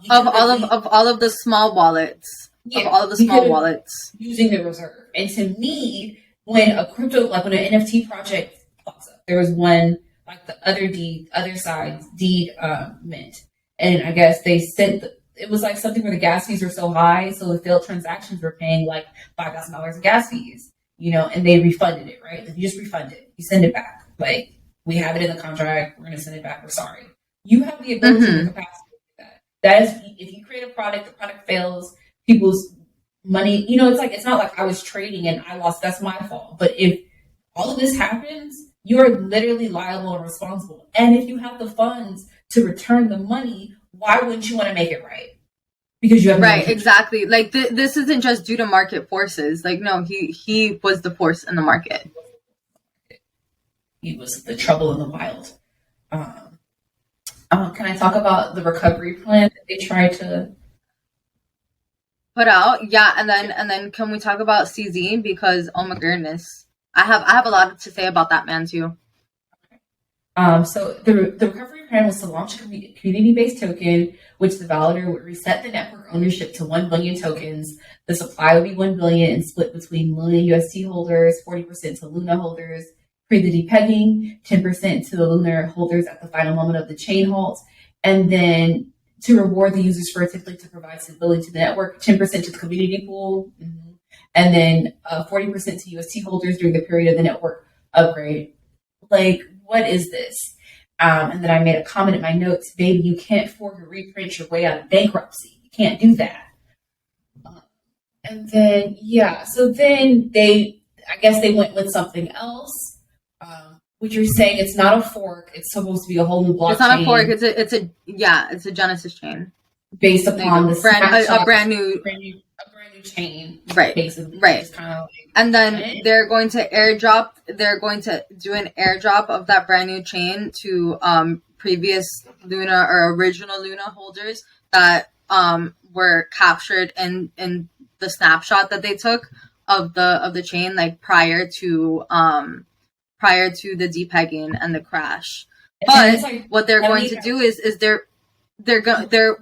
Of all of the small wallets. Yeah, of all of the small wallets. Using the reserve. And to me, when an NFT project pops up, there was one, like the other side's deed mint. And I guess they sent, it was like something where the gas fees were so high, so the failed transactions were paying like $5,000 in gas fees, and they refunded it, right? Like, you just refund it. You send it back. Like, we have it in the contract. We're going to send it back. We're sorry. You have the ability and capacity to do that. That is, if you create a product, the product fails, people's money, it's not like I was trading and I lost, that's my fault. But if all of this happens, you're literally liable and responsible. And if you have the funds to return the money, why wouldn't you want to make it right? Because you have right, exactly. Like, this isn't just due to market forces. Like, no, he was the force in the market. He was the trouble in the wild. Can I talk about the recovery plan that they tried to put out? Yeah, and then can we talk about CZ, because oh my goodness, I have a lot to say about that man too. So the recovery plan was to launch a community-based token, which the validator would reset the network ownership to 1 billion tokens. The supply would be 1 billion and split between Luna UST holders, 40% to Luna holders pre the depegging, 10% to the Luna holders at the final moment of the chain halt, and then to reward the users for attempting to provide stability to the network, 10% to the community pool, and then 40% to UST holders during the period of the network upgrade. Like, what is this? And then I made a comment in my notes, baby, you can't fork or reprint your way out of bankruptcy. You can't do that. And then, so then I guess they went with something else. Which you're saying it's not a fork, it's supposed to be a whole new blockchain. It's not a fork, it's a Genesis chain. Based upon a brand new chain. Right. Basically. Right. Kind of like, and then they're going to do an airdrop of that brand new chain to previous Luna or original Luna holders that were captured in the snapshot that they took of the chain, like prior to the depegging and the crash. But what they're going to do is they're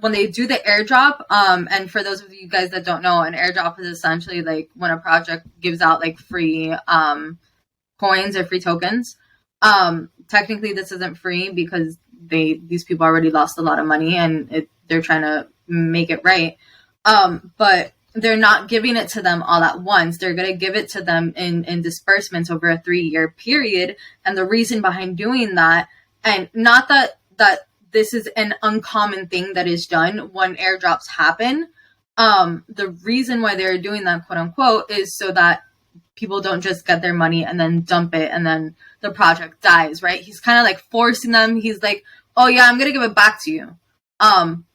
when they do the airdrop, and for those of you guys that don't know, an airdrop is essentially like when a project gives out like free coins or free tokens. Technically this isn't free because these people already lost a lot of money and they're trying to make it right. But they're not giving it to them all at once. They're going to give it to them in disbursements over a 3-year period. And the reason behind doing that, and not that this is an uncommon thing that is done when airdrops happen. The reason why they're doing that, quote unquote, is so that people don't just get their money and then dump it and then the project dies, right? He's kind of like forcing them. He's like, oh yeah, I'm going to give it back to you.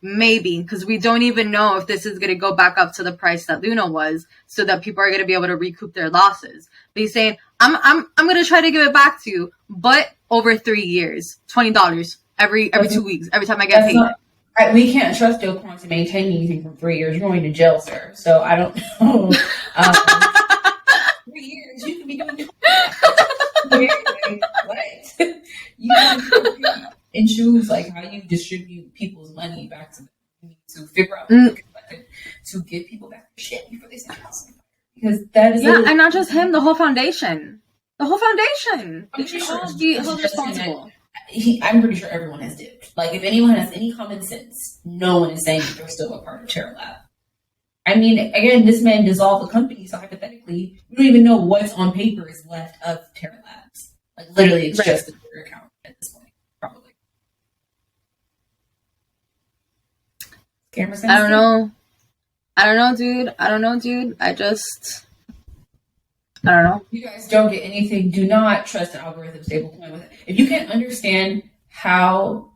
Maybe, because we don't even know if this is going to go back up to the price that Luna was, so that people are going to be able to recoup their losses. But he's saying, I'm going to try to give it back to you, but over 3 years, $20 every 2 weeks, every time I get paid. We can't trust Do Kwon to maintain anything for 3 years. You're going to jail, sir. So I don't know. 3 years, you can be doing what? You can in shoes back to them. We need to figure out to give people back their shit before they send house on fire. Because that is and not just him, the whole foundation. The whole foundation. I'm They should sure all be held responsible. I'm pretty sure everyone has dipped. Like, if anyone has any common sense, no one is saying that they're still a part of Terra Lab. I mean, again, this man dissolved the company, so hypothetically, we don't even know what's on paper is left of Terra Labs. Like, literally, it's just the Twitter account at this point, probably. I don't know. I don't know, dude. I don't know. You guys don't get anything. Do not trust an algorithm stablecoin with it. If you can't understand how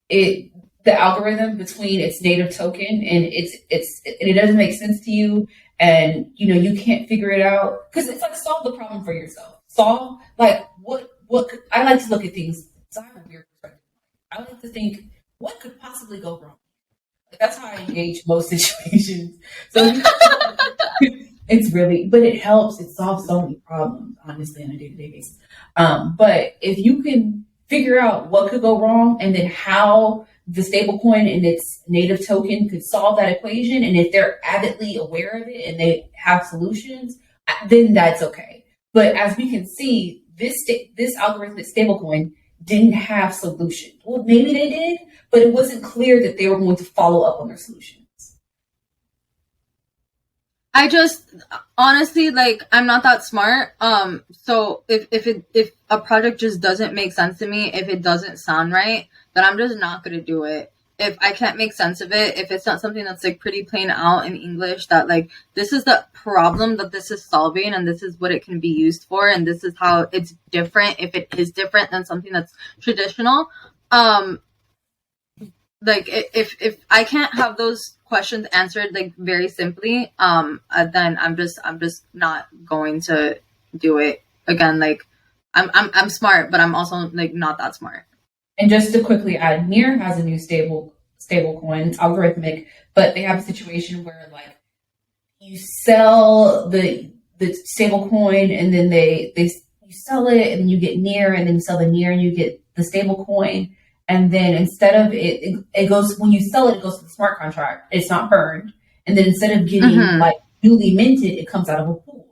the algorithm between its native token and it doesn't make sense to you, and you can't figure it out, because it's like, solve the problem for yourself. Solve, like, what I like to look at things. So I have a weird perspective. I like to think, what could possibly go wrong? Like, that's how I engage most situations. So it's really, but it helps. It solves so many problems, honestly, on a day-to-day basis. But if you can figure out what could go wrong, and then how the stablecoin and its native token could solve that equation, and if they're avidly aware of it and they have solutions, then that's okay. But as we can see, this algorithmic stablecoin didn't have solutions. Well, maybe they did, but it wasn't clear that they were going to follow up on their solutions. I just honestly, like, I'm not that smart. So if a project just doesn't make sense to me, if it doesn't sound right, then I'm just not gonna do it. If I can't make sense of it, if it's not something that's like pretty plain out in English, that like, this is the problem that this is solving, and this is what it can be used for, and this is how it's different, if it is different than something that's traditional. Like, if I can't have those questions answered like very simply, then I'm just not going to do it again. Like, I'm smart, but I'm also like not that smart. And just to quickly add, Near has a new stable coin. It's algorithmic, but they have a situation where, like, you sell the stable coin, and then you sell it, and then you get Near, and then you sell the Near, and you get the stable coin. And then instead of it goes, when you sell it, it goes to the smart contract. It's not burned. And then instead of getting like newly minted, it comes out of a pool.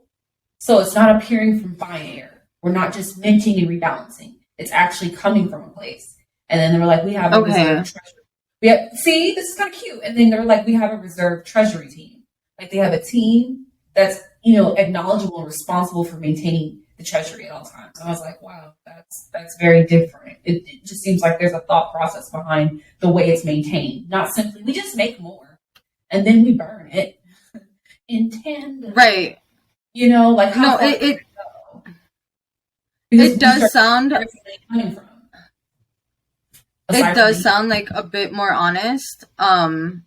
So it's not appearing from fine air. We're not just minting and rebalancing. It's actually coming from a place. And then they were like, we have a reserve treasury. See, this is kind of cute. And then they're like, we have a reserve treasury team. Like, they have a team that's, acknowledgeable and responsible for maintaining the treasury at all times. And I was like, wow, that's very different. It just seems like there's a thought process behind the way it's maintained. Not simply, we just make more and then we burn it in tandem. Right. Like, how it does sound coming from. It does sound like a bit more honest. But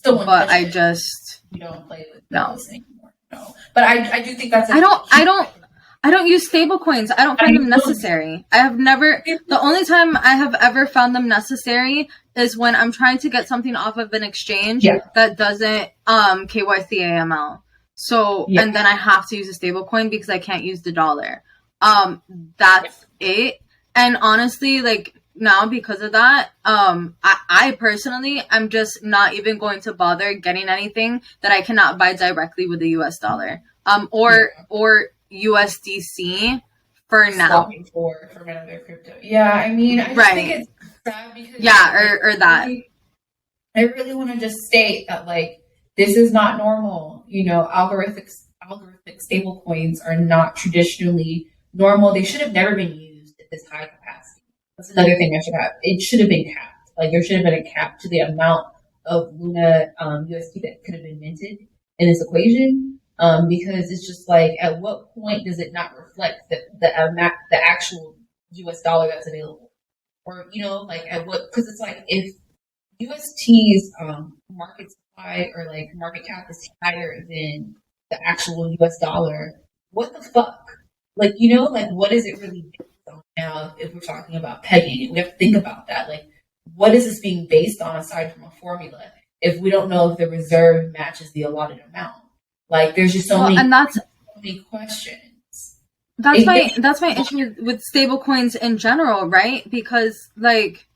I just, you don't play with those anymore. No. But I do think that's I don't use stable coins. I don't find them necessary. I have never, the only time I have ever found them necessary is when I'm trying to get something off of an exchange that doesn't KYC AML. So, and then I have to use a stable coin because I can't use the dollar. That's it. And honestly, like, now because of that, I personally, I'm just not even going to bother getting anything that I cannot buy directly with the US dollar. Or USDC for now. From another crypto. Yeah, I mean, I just think it's sad because or that. I really want to just state that, like, this is not normal. Algorithmic stable coins are not traditionally normal. They should have never been used at this high capacity. That's another thing I should have. It should have been capped. Like, there should have been a cap to the amount of Luna USD that could have been minted in this equation. Because it's just like, at what point does it not reflect the actual US dollar that's available? Or, like, at what, because it's like, if UST's market supply or like market cap is higher than the actual US dollar, what the fuck? Like, like, what is it really based on? Now, if we're talking about pegging, we have to think about that. Like, what is this being based on aside from a formula if we don't know if the reserve matches the allotted amount? Like, there's just so many questions. That's my issue with stable coins in general, right? Because, like,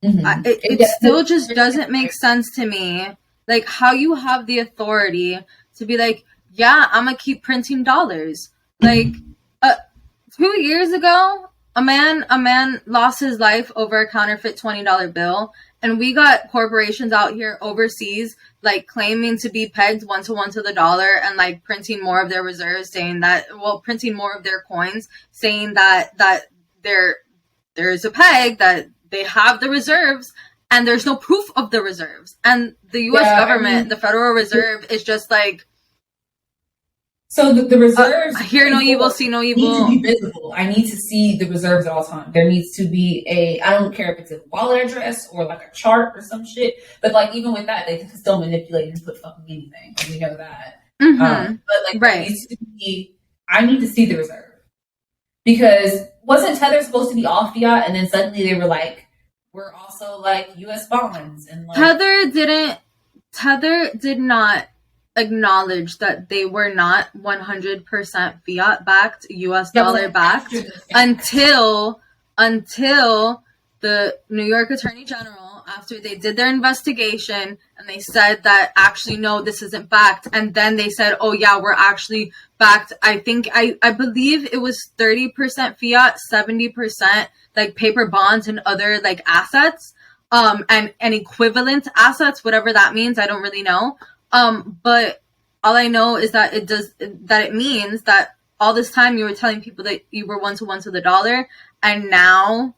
It still just doesn't make sense to me, like how you have the authority to be like, yeah, I'm gonna keep printing dollars. Like 2 years ago, a man lost his life over a counterfeit $20 bill, and we got corporations out here overseas like claiming to be pegged 1-to-1 to the dollar and like printing more of their reserves, saying that, well, printing more of their coins, saying that there's a peg, that they have the reserves, and there's no proof of the reserves. And the U.S. government, the Federal Reserve, is just like, so the reserves, hear no evil, see no evil. Need to be visible. I need to see the reserves at all times. There needs to be I don't care if it's a wallet address or like a chart or some shit. But like even with that, they can still manipulate and put fucking anything. We know that. But like, needs to be, I need to see the reserve, because wasn't Tether supposed to be all fiat, and then suddenly they were like, we're also like U.S. bonds, and like Tether did not acknowledge that they were not 100% fiat backed, US dollar backed, until the New York Attorney General, after they did their investigation and they said that actually no, this isn't backed, and then they said, oh yeah, we're actually backed. I believe it was 30% fiat, 70% like paper bonds and other like assets, and equivalent assets, whatever that means. I don't really know. But all I know is that it means that all this time you were telling people that you were 1-to-1 to the dollar, and now,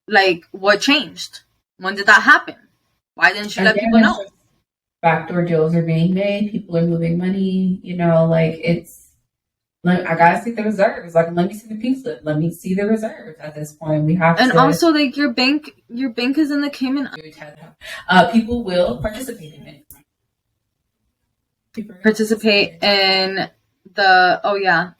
like, what changed? When did that happen? Why didn't you let people know? Backdoor deals are being made. People are moving money. You know, like I gotta see the reserves. Like, let me see the pink slip. Let me see the reserves. At this point, we have and also, like, your bank is in the Cayman. People will participate in it. Participate in the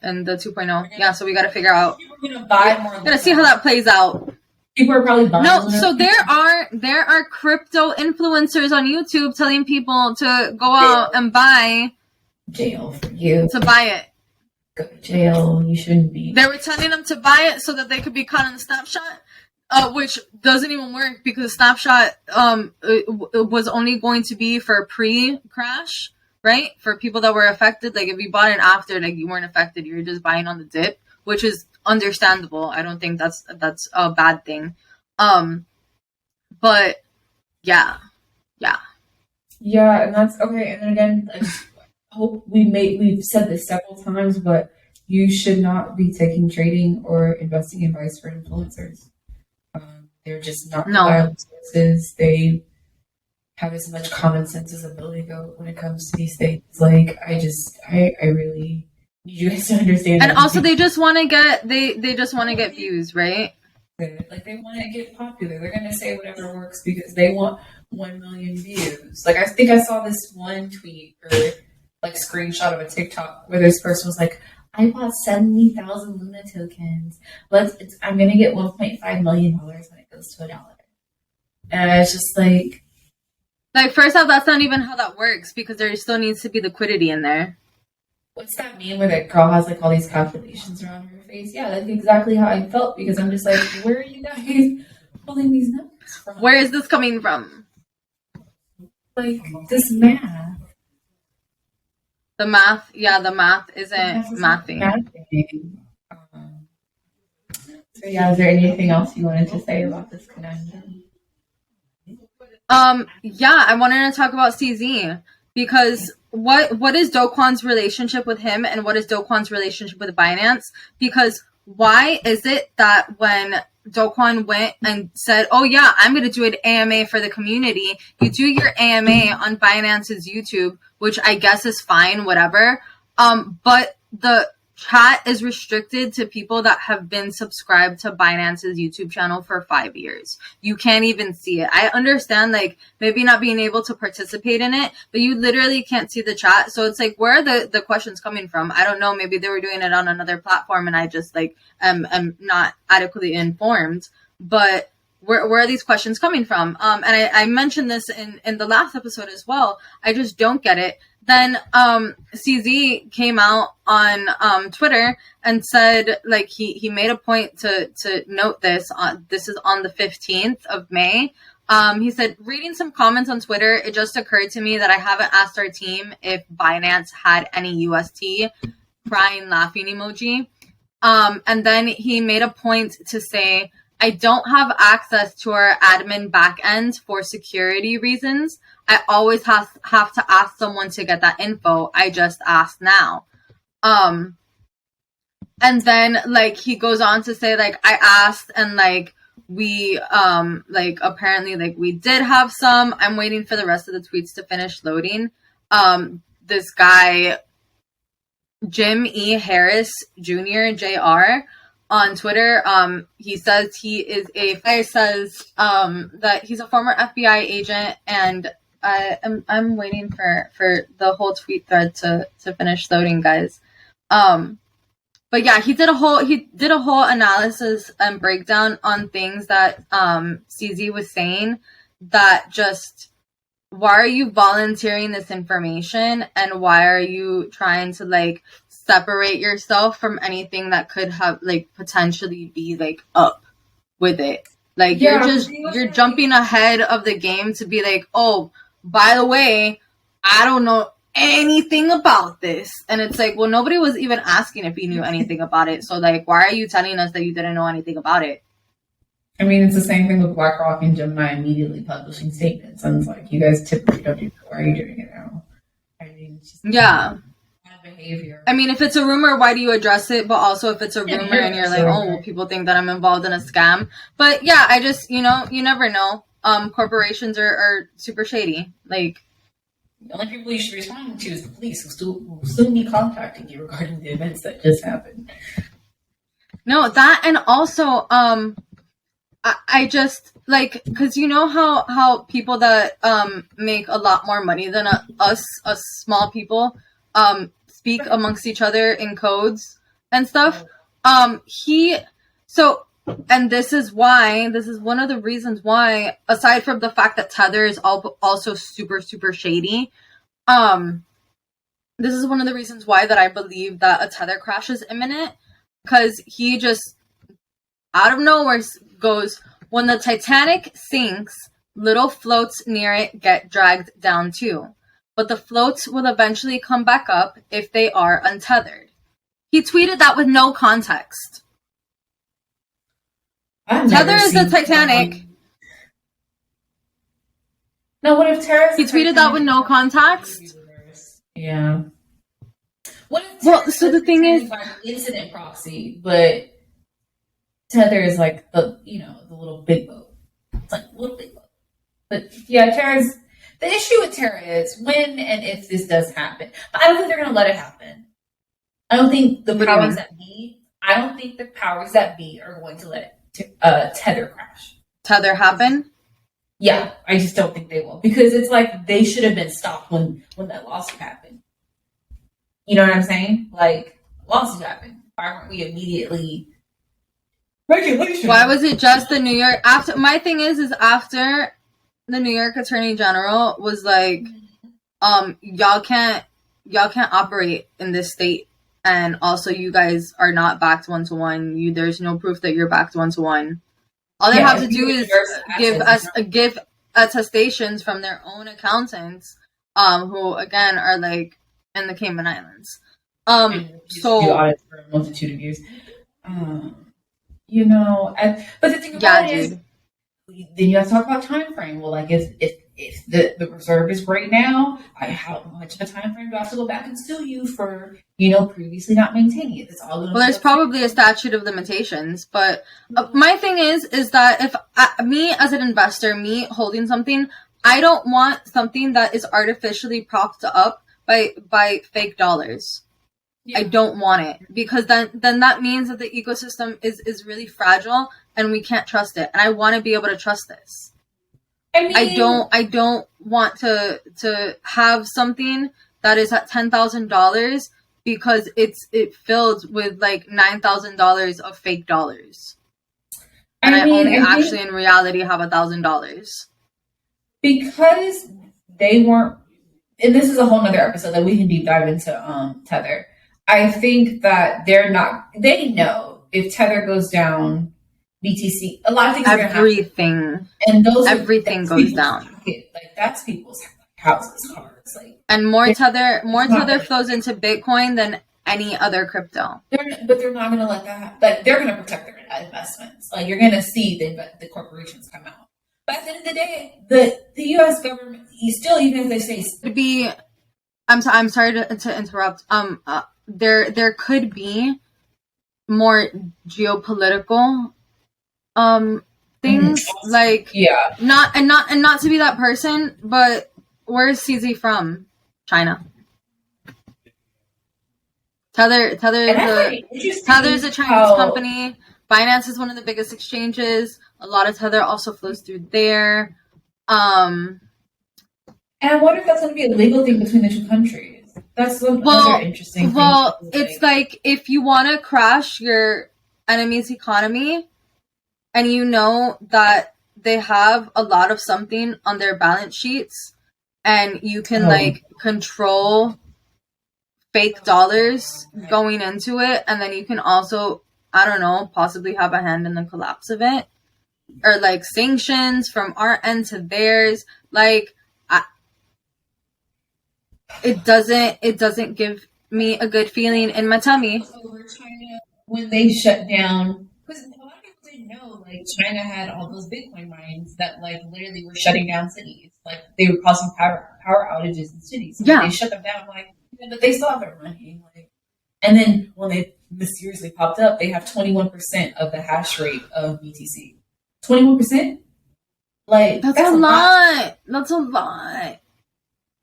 in the 2.0. Yeah, so we got to figure out. We're gonna buy more. Gotta see how that plays out. People are probably buying. No, so there are crypto influencers on YouTube telling people to go out and buy. Jail for you. To buy it. Go to jail. You shouldn't be. They were telling them to buy it so that they could be caught on the snapshot, which doesn't even work, because snapshot it was only going to be for pre-crash, right? For people that were affected. Like, if you bought it after, like, you weren't affected, you were just buying on the dip, which is understandable. I don't think that's a bad thing. But yeah, and that's okay. And then again, I hope we've said this several times, but you should not be taking trading or investing advice for influencers. They're just not reliable sources. They have as much common sense as a billy goat when it comes to these things. Like, I really need you guys to understand. And also, they just want to get they just want to get views, right? Like, they want to get popular. They're gonna say whatever works because they want 1 million views. Like, I think I saw this one tweet or like screenshot of a TikTok where this person was like, I bought 70,000 Luna tokens. I'm gonna get $1.5 million when it goes to $1. And I was just like, first off, that's not even how that works, because there still needs to be liquidity in there. What's that meme where that girl has like all these calculations around her face? Yeah, that's exactly how I felt, because I'm just like, where are you guys pulling these numbers from? Where is this coming from? Like, this math. The math isn't mathing. So yeah, is there anything else you wanted to say about this connection? Yeah, I wanted to talk about CZ, because what is Do Kwon's relationship with him, and what is Do Kwon's relationship with Binance? Because why is it that when Do Kwon went and said, oh yeah, I'm going to do an AMA for the community, you do your AMA on Binance's YouTube, which I guess is fine, whatever. But the chat is restricted to people that have been subscribed to Binance's YouTube channel for 5 years. You can't even see it. I understand, like, maybe not being able to participate in it, but you literally can't see the chat. So it's like, where are the questions coming from? I don't know. Maybe they were doing it on another platform and I just, like, am not adequately informed. But where are these questions coming from? And I mentioned this in the last episode as well. I just don't get it. then CZ came out on Twitter and said, like, he made a point to note this. This is on the 15th of May. He said, reading some comments on Twitter, it just occurred to me that I haven't asked our team if Binance had any UST, crying laughing emoji. And then he made a point to say, I don't have access to our admin backend for security reasons. I always have to ask someone to get that info. I just asked now. And then, like, he goes on to say, like, I asked and, like, we, like, apparently, like, we did have some. I'm waiting for the rest of the tweets to finish loading. This guy, Jim E. Harris Jr., Jr., on Twitter, he says that he's a former FBI agent, and I'm waiting for the whole tweet thread to finish loading, guys. But yeah, he did a whole analysis and breakdown on things that CZ was saying, that just, why are you volunteering this information, and why are you trying to, like, separate yourself from anything that could have, like, potentially be, like, up with it? Like, yeah, you're jumping ahead of the game to be like, oh, by the way, I don't know anything about this. And it's like, well, nobody was even asking if you knew anything about it. So, like, why are you telling us that you didn't know anything about it? I mean, it's the same thing with BlackRock and Gemini immediately publishing statements. And it's like, you guys typically don't do it. Why are you doing it now? I mean, it's just yeah. bad behavior. I mean, if it's a rumor, why do you address it? But also, if it's a rumor and you're like, oh, well, people think that I'm involved in a scam. But yeah, I just, you know, you never know. Corporations are super shady. Like, the only people you should be responding to is the police, who will still be contacting you regarding the events that just happened. No, that, and also, I just, like, because you know how people that make a lot more money than us small people, speak amongst each other in codes and stuff. And this is one of the reasons why, aside from the fact that Tether is also super, super shady, this is one of the reasons why that I believe that a Tether crash is imminent, because he just, out of nowhere, goes, when the Titanic sinks, little floats near it get dragged down too. But the floats will eventually come back up if they are untethered. He tweeted that with no context. Tether is the Titanic. No, what if Terra's? He tweeted that with no context. Yeah. What if well, so the thing is, incident proxy, but Tether is like the little big boat. It's like a little big boat. But yeah, Terra's. The issue with Terra is when and if this does happen. But I don't think they're going to let it happen. I don't think the powers that be. I don't think the powers that be are going to let Tether crash. Tether happen? Yeah, I just don't think they will, because it's like they should have been stopped when that lawsuit happened. You know what I'm saying? Like, lawsuit happened. Why weren't we immediately regulation? Why was it just the New York? After my thing is after the New York Attorney General was like, y'all can't operate in this state, and also you guys are not backed 1-to-1. There's no proof that you're backed 1-to-1. All they have to do is give attestations from their own accountants, who again are like in the Cayman Islands. So do audits for a multitude of years. But the thing about it is, then you have to talk about time frame. Well, like if the reserve is right now, how much of a time frame do I have to go back and sue you for previously not maintaining it? It's all. Well, there's probably a statute of limitations, but my thing is that if me as an investor, me holding something, I don't want something that is artificially propped up by fake dollars. Yeah. I don't want it, because then that means that the ecosystem is really fragile and we can't trust it. And I want to be able to trust this. I don't want to have something that is at $10,000 because it's filled with like $9,000 of fake dollars. And I only actually in reality have $1,000. Because they weren't and this is a whole nother episode that we can deep dive into Tether. I think that they know if Tether goes down, BTC, a lot of things are going to happen. Everything. And Everything goes down. Pocket. Like, that's people's houses, cars. Like, and more Tether flows into Bitcoin than any other crypto. But they're not going to let that. Like, they're going to protect their investments. Like, you're going to see the corporations come out. But at the end of the day, the U.S. government, even if they say, could be. I'm sorry to interrupt. There could be more geopolitical things, like, yeah, not to be that person, but where is CZ from? China. Tether's a Chinese company. Binance is one of the biggest exchanges. A lot of Tether also flows through there. And I wonder if that's going to be a legal thing between the two countries. That's another interesting thing. Well, it's like if you want to crash your enemy's economy and you know that they have a lot of something on their balance sheets and you can like control fake dollars going into it, and then you can also, I don't know, possibly have a hand in the collapse of it, or like sanctions from our end to theirs. Like, it doesn't give me a good feeling in my tummy. Over China, when they shut down, because a lot of people didn't know, like, China had all those Bitcoin mines that, like, literally were shutting down cities. Like, they were causing power outages in cities. So they shut them down, like, but they still have their money. Like, and then when they mysteriously popped up, they have 21% of the hash rate of BTC. 21%? Like, that's a lot. That's a lot.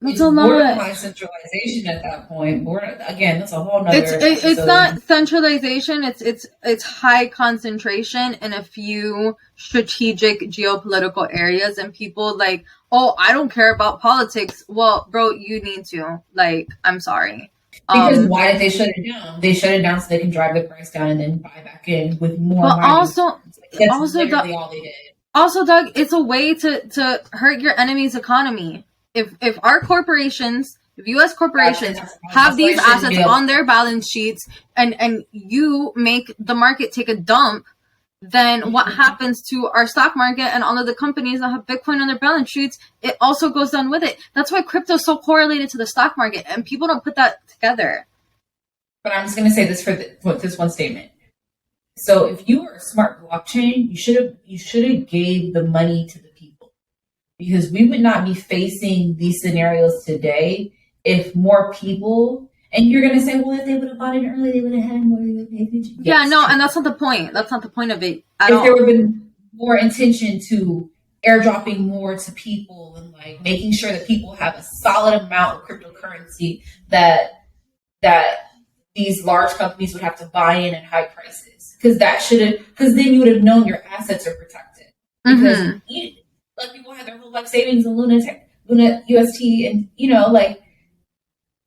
It's a lot. Borderline centralization at that point. Again, that's a whole nother. It's not centralization. It's high concentration in a few strategic geopolitical areas, and people like, oh, I don't care about politics. Well, bro, you need to. Like, I'm sorry. Because why did they shut it down? They shut it down so they can drive the price down and then buy back in with more. But also, Doug, it's a way to hurt your enemy's economy. If our corporations, if U.S. corporations have these assets on their balance sheets and you make the market take a dump, then what happens to our stock market and all of the companies that have Bitcoin on their balance sheets? It also goes down with it. That's why crypto is so correlated to the stock market, and people don't put that together. But I'm just going to say this for this one statement. So if you were a smart blockchain, you should have gave the money to the people, because we would not be facing these scenarios today if more people. And you're going to say, well, if they would have bought it early, they would have had more. Yeah, no, and that's not the point. That's not the point of it at all. If there would have been more intention to airdropping more to people and like making sure that people have a solid amount of cryptocurrency that these large companies would have to buy in at high prices, because then you would have known your assets are protected. Because like people had their whole life savings in Luna UST, and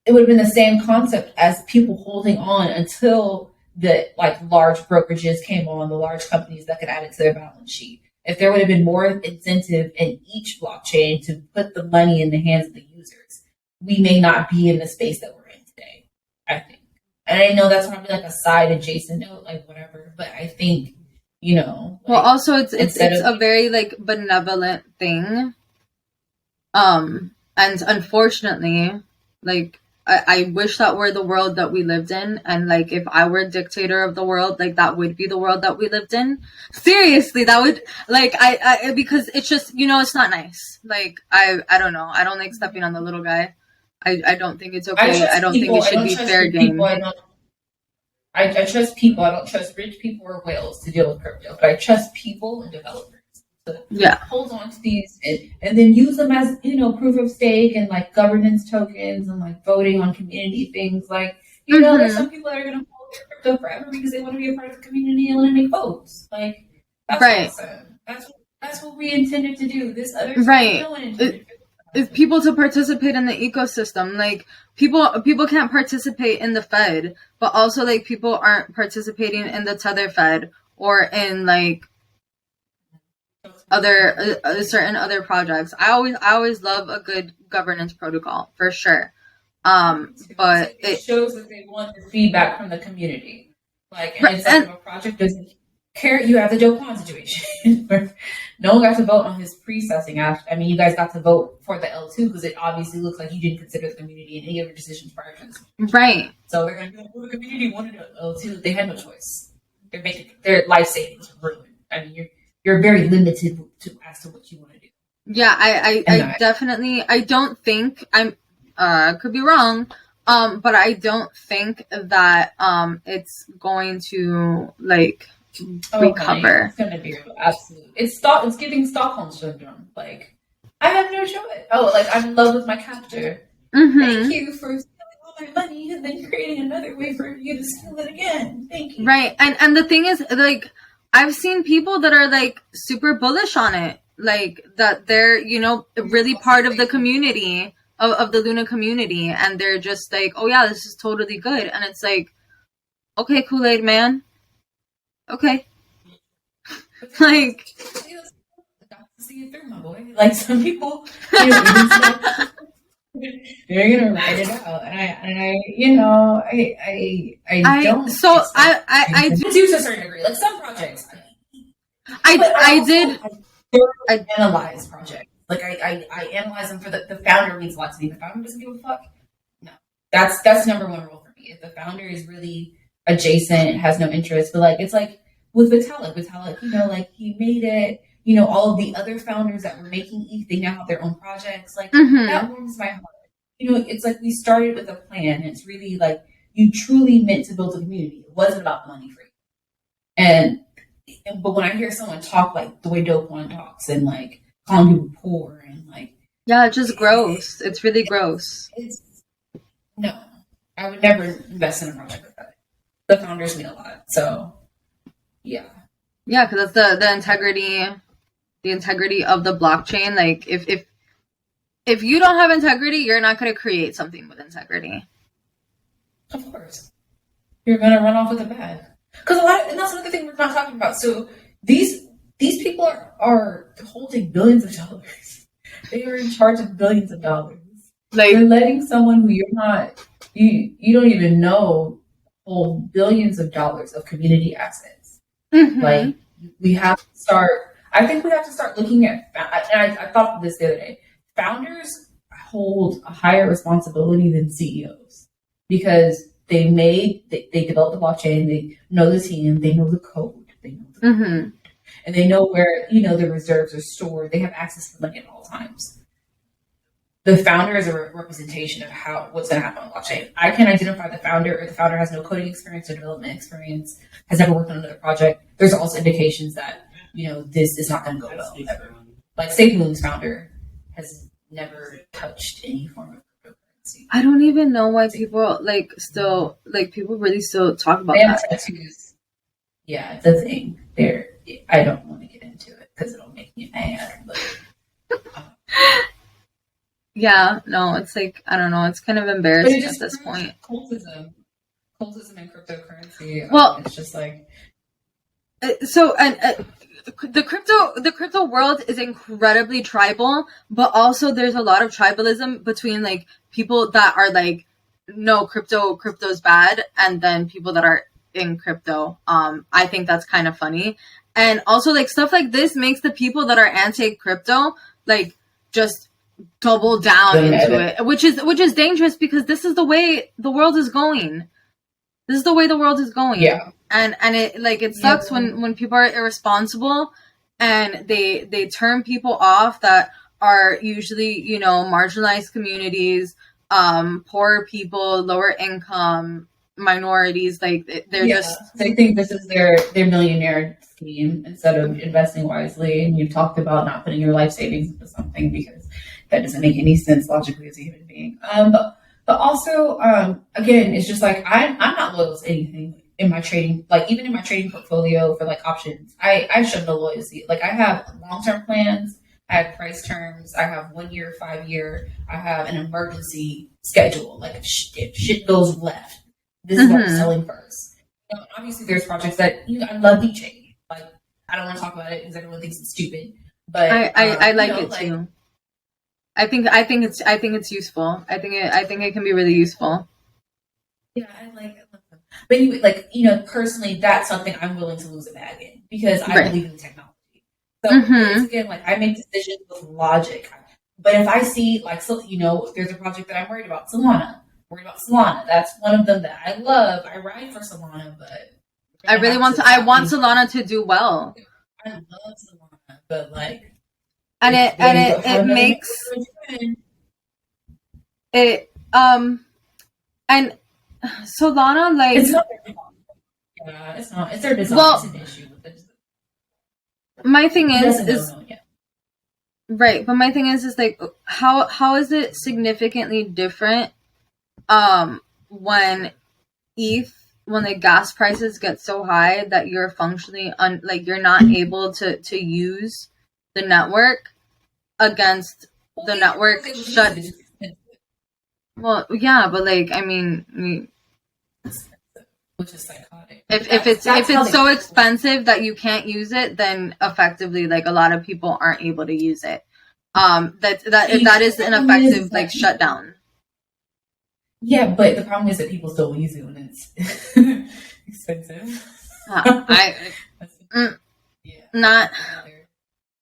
it would have been the same concept as people holding on until the large brokerages came on, the large companies that could add it to their balance sheet. If there would have been more incentive in each blockchain to put the money in the hands of the users, we may not be in the space that we're in today, I think. And I know that's probably like a side adjacent note, like whatever, but I think, well, also it's a very benevolent thing. And unfortunately, I wish that were the world that we lived in, and if I were a dictator of the world, that would be the world that we lived in. Seriously, that would I because it's just it's not nice. I don't know. I don't like stepping on the little guy. I don't think it's okay. I don't think it should be fair game. I trust people. I don't trust rich people or whales to deal with crypto, but I trust people and developers to hold on to these and then use them as proof of stake and governance tokens and voting on community things. There's some people that are going to hold their crypto forever because they want to be a part of the community and want to make votes. That's right. Awesome. That's what we intended to do. This other right. No one intended is people to participate in the ecosystem. People can't participate in the Fed, but also people aren't participating in the Tether Fed or in other certain other projects. I always love a good governance protocol for sure. But it shows that they want the feedback from the community. Like, and it's like if a project doesn't care, you have the Do Kwon situation where no one got to vote on his pre-sussing after. I mean, you guys got to vote for the L2 because it obviously looks like you didn't consider the community in any of your decisions prior to this. Right. So they're going to be like, well, the community wanted an L2. They had no choice. They're making their life savings ruined. I mean, you're very limited as to what you want to do. Yeah, I definitely, I don't think could be wrong, but I don't think that it's going to like recover. It's gonna be absolute. It's giving Stockholm syndrome. Like, I have no choice. Oh, like I'm in love with my captor. Mm-hmm. Thank you for stealing all my money and then creating another way for you to steal it again. Thank you. Right, and the thing is, like, I've seen people that are like super bullish on it, like that they're really part of the community. Of the Luna community, and they're just like, oh yeah, this is totally good, and it's like, okay, Kool-Aid man, okay, like, see it through, my boy. Like some people, they're gonna write it out, and I don't. So I do to a certain degree, like some projects. I analyze projects. Like I analyze them for the founder means a lot to me. The founder doesn't give a fuck. No, that's number one rule for me. If the founder is really adjacent, has no interest, but like it's like with Vitalik, like he made it. All of the other founders that were making ETH, they now have their own projects. Like that warms my heart. It's like we started with a plan. And it's really like you truly meant to build a community. It wasn't about money for you. But when I hear someone talk like the way Do Kwon talks and like calling people poor and like it's just gross. It's really gross. No, I would never invest in a project like that. The founders mean a lot, so yeah, because that's the integrity of the blockchain. Like if you don't have integrity, you're not going to create something with integrity. Of course, you're going to run off with the bag because and that's another thing we're not talking about. So these people are holding billions of dollars. They are in charge of billions of dollars. Like you're letting someone who you're not, you don't even know, hold billions of dollars of community assets. Mm-hmm. Like we have to start. I think we have to start looking at. And I thought of this the other day. Founders hold a higher responsibility than CEOs because they developed the blockchain. They know the team. They know the code. They know the code. And they know where, the reserves are stored. They have access to money at all times. The founder is a representation of what's going to happen on the blockchain. I can identify the founder, or the founder has no coding experience or development experience, has never worked on another project. There's also indications that, this is not going to go well ever. Like SafeMoon's founder has never touched any form of cryptocurrency. I don't even know why people people really still talk about that. Tattoos. Yeah, the thing there. I don't want to get into it because it'll make me mad. But, yeah, no, it's like I don't know. It's kind of embarrassing at this point. Cultism and cryptocurrency. Well, it's just like the crypto world is incredibly tribal, but also there's a lot of tribalism between like people that are like, no, crypto's bad, and then people that are in crypto. I think that's kind of funny. And also like stuff like this makes the people that are anti-crypto like just double down into it, which is dangerous because this is the way the world is going. Yeah. And it sucks when people are irresponsible and they turn people off that are usually, marginalized communities, poor people, lower income, minorities, like they think this is their millionaire scheme instead of investing wisely. And you've talked about not putting your life savings into something because that doesn't make any sense logically as a human being. But also, again, it's just like I'm not loyal to anything in my trading. Like even in my trading portfolio for like options, I show no loyalty. Like I have long-term plans, I have price terms, I have 1 year, 5 year, I have an emergency schedule. Like if shit goes left, this is what I'm selling first. Obviously, there's projects that I love VeChain. Like I don't want to talk about it because everyone thinks it's stupid. But I like it too. I think it's useful. I think it can be really useful. Yeah, I love them. But anyway, like, personally, that's something I'm willing to lose a bag in because I believe in technology. So once again, like, I make decisions with logic. But if I see, like, so, if there's a project that I'm worried about, Solana. That's one of them that I love. I ride for Solana, but I want Solana to do well. I love Solana, but like, it makes it and Solana, like, it's not their fault. Yeah, it's not. It's their design. It's an issue with it. My thing is right, but my thing is like, how is it significantly different when the gas prices get so high that you're functionally you're not able to use the network against the network shut. Well, yeah, but like, I mean, which is psychotic. If it's so expensive that you can't use it, then effectively, like, a lot of people aren't able to use it. That is an effective, like, shutdown. Yeah, but the problem is that people still use it when it's expensive.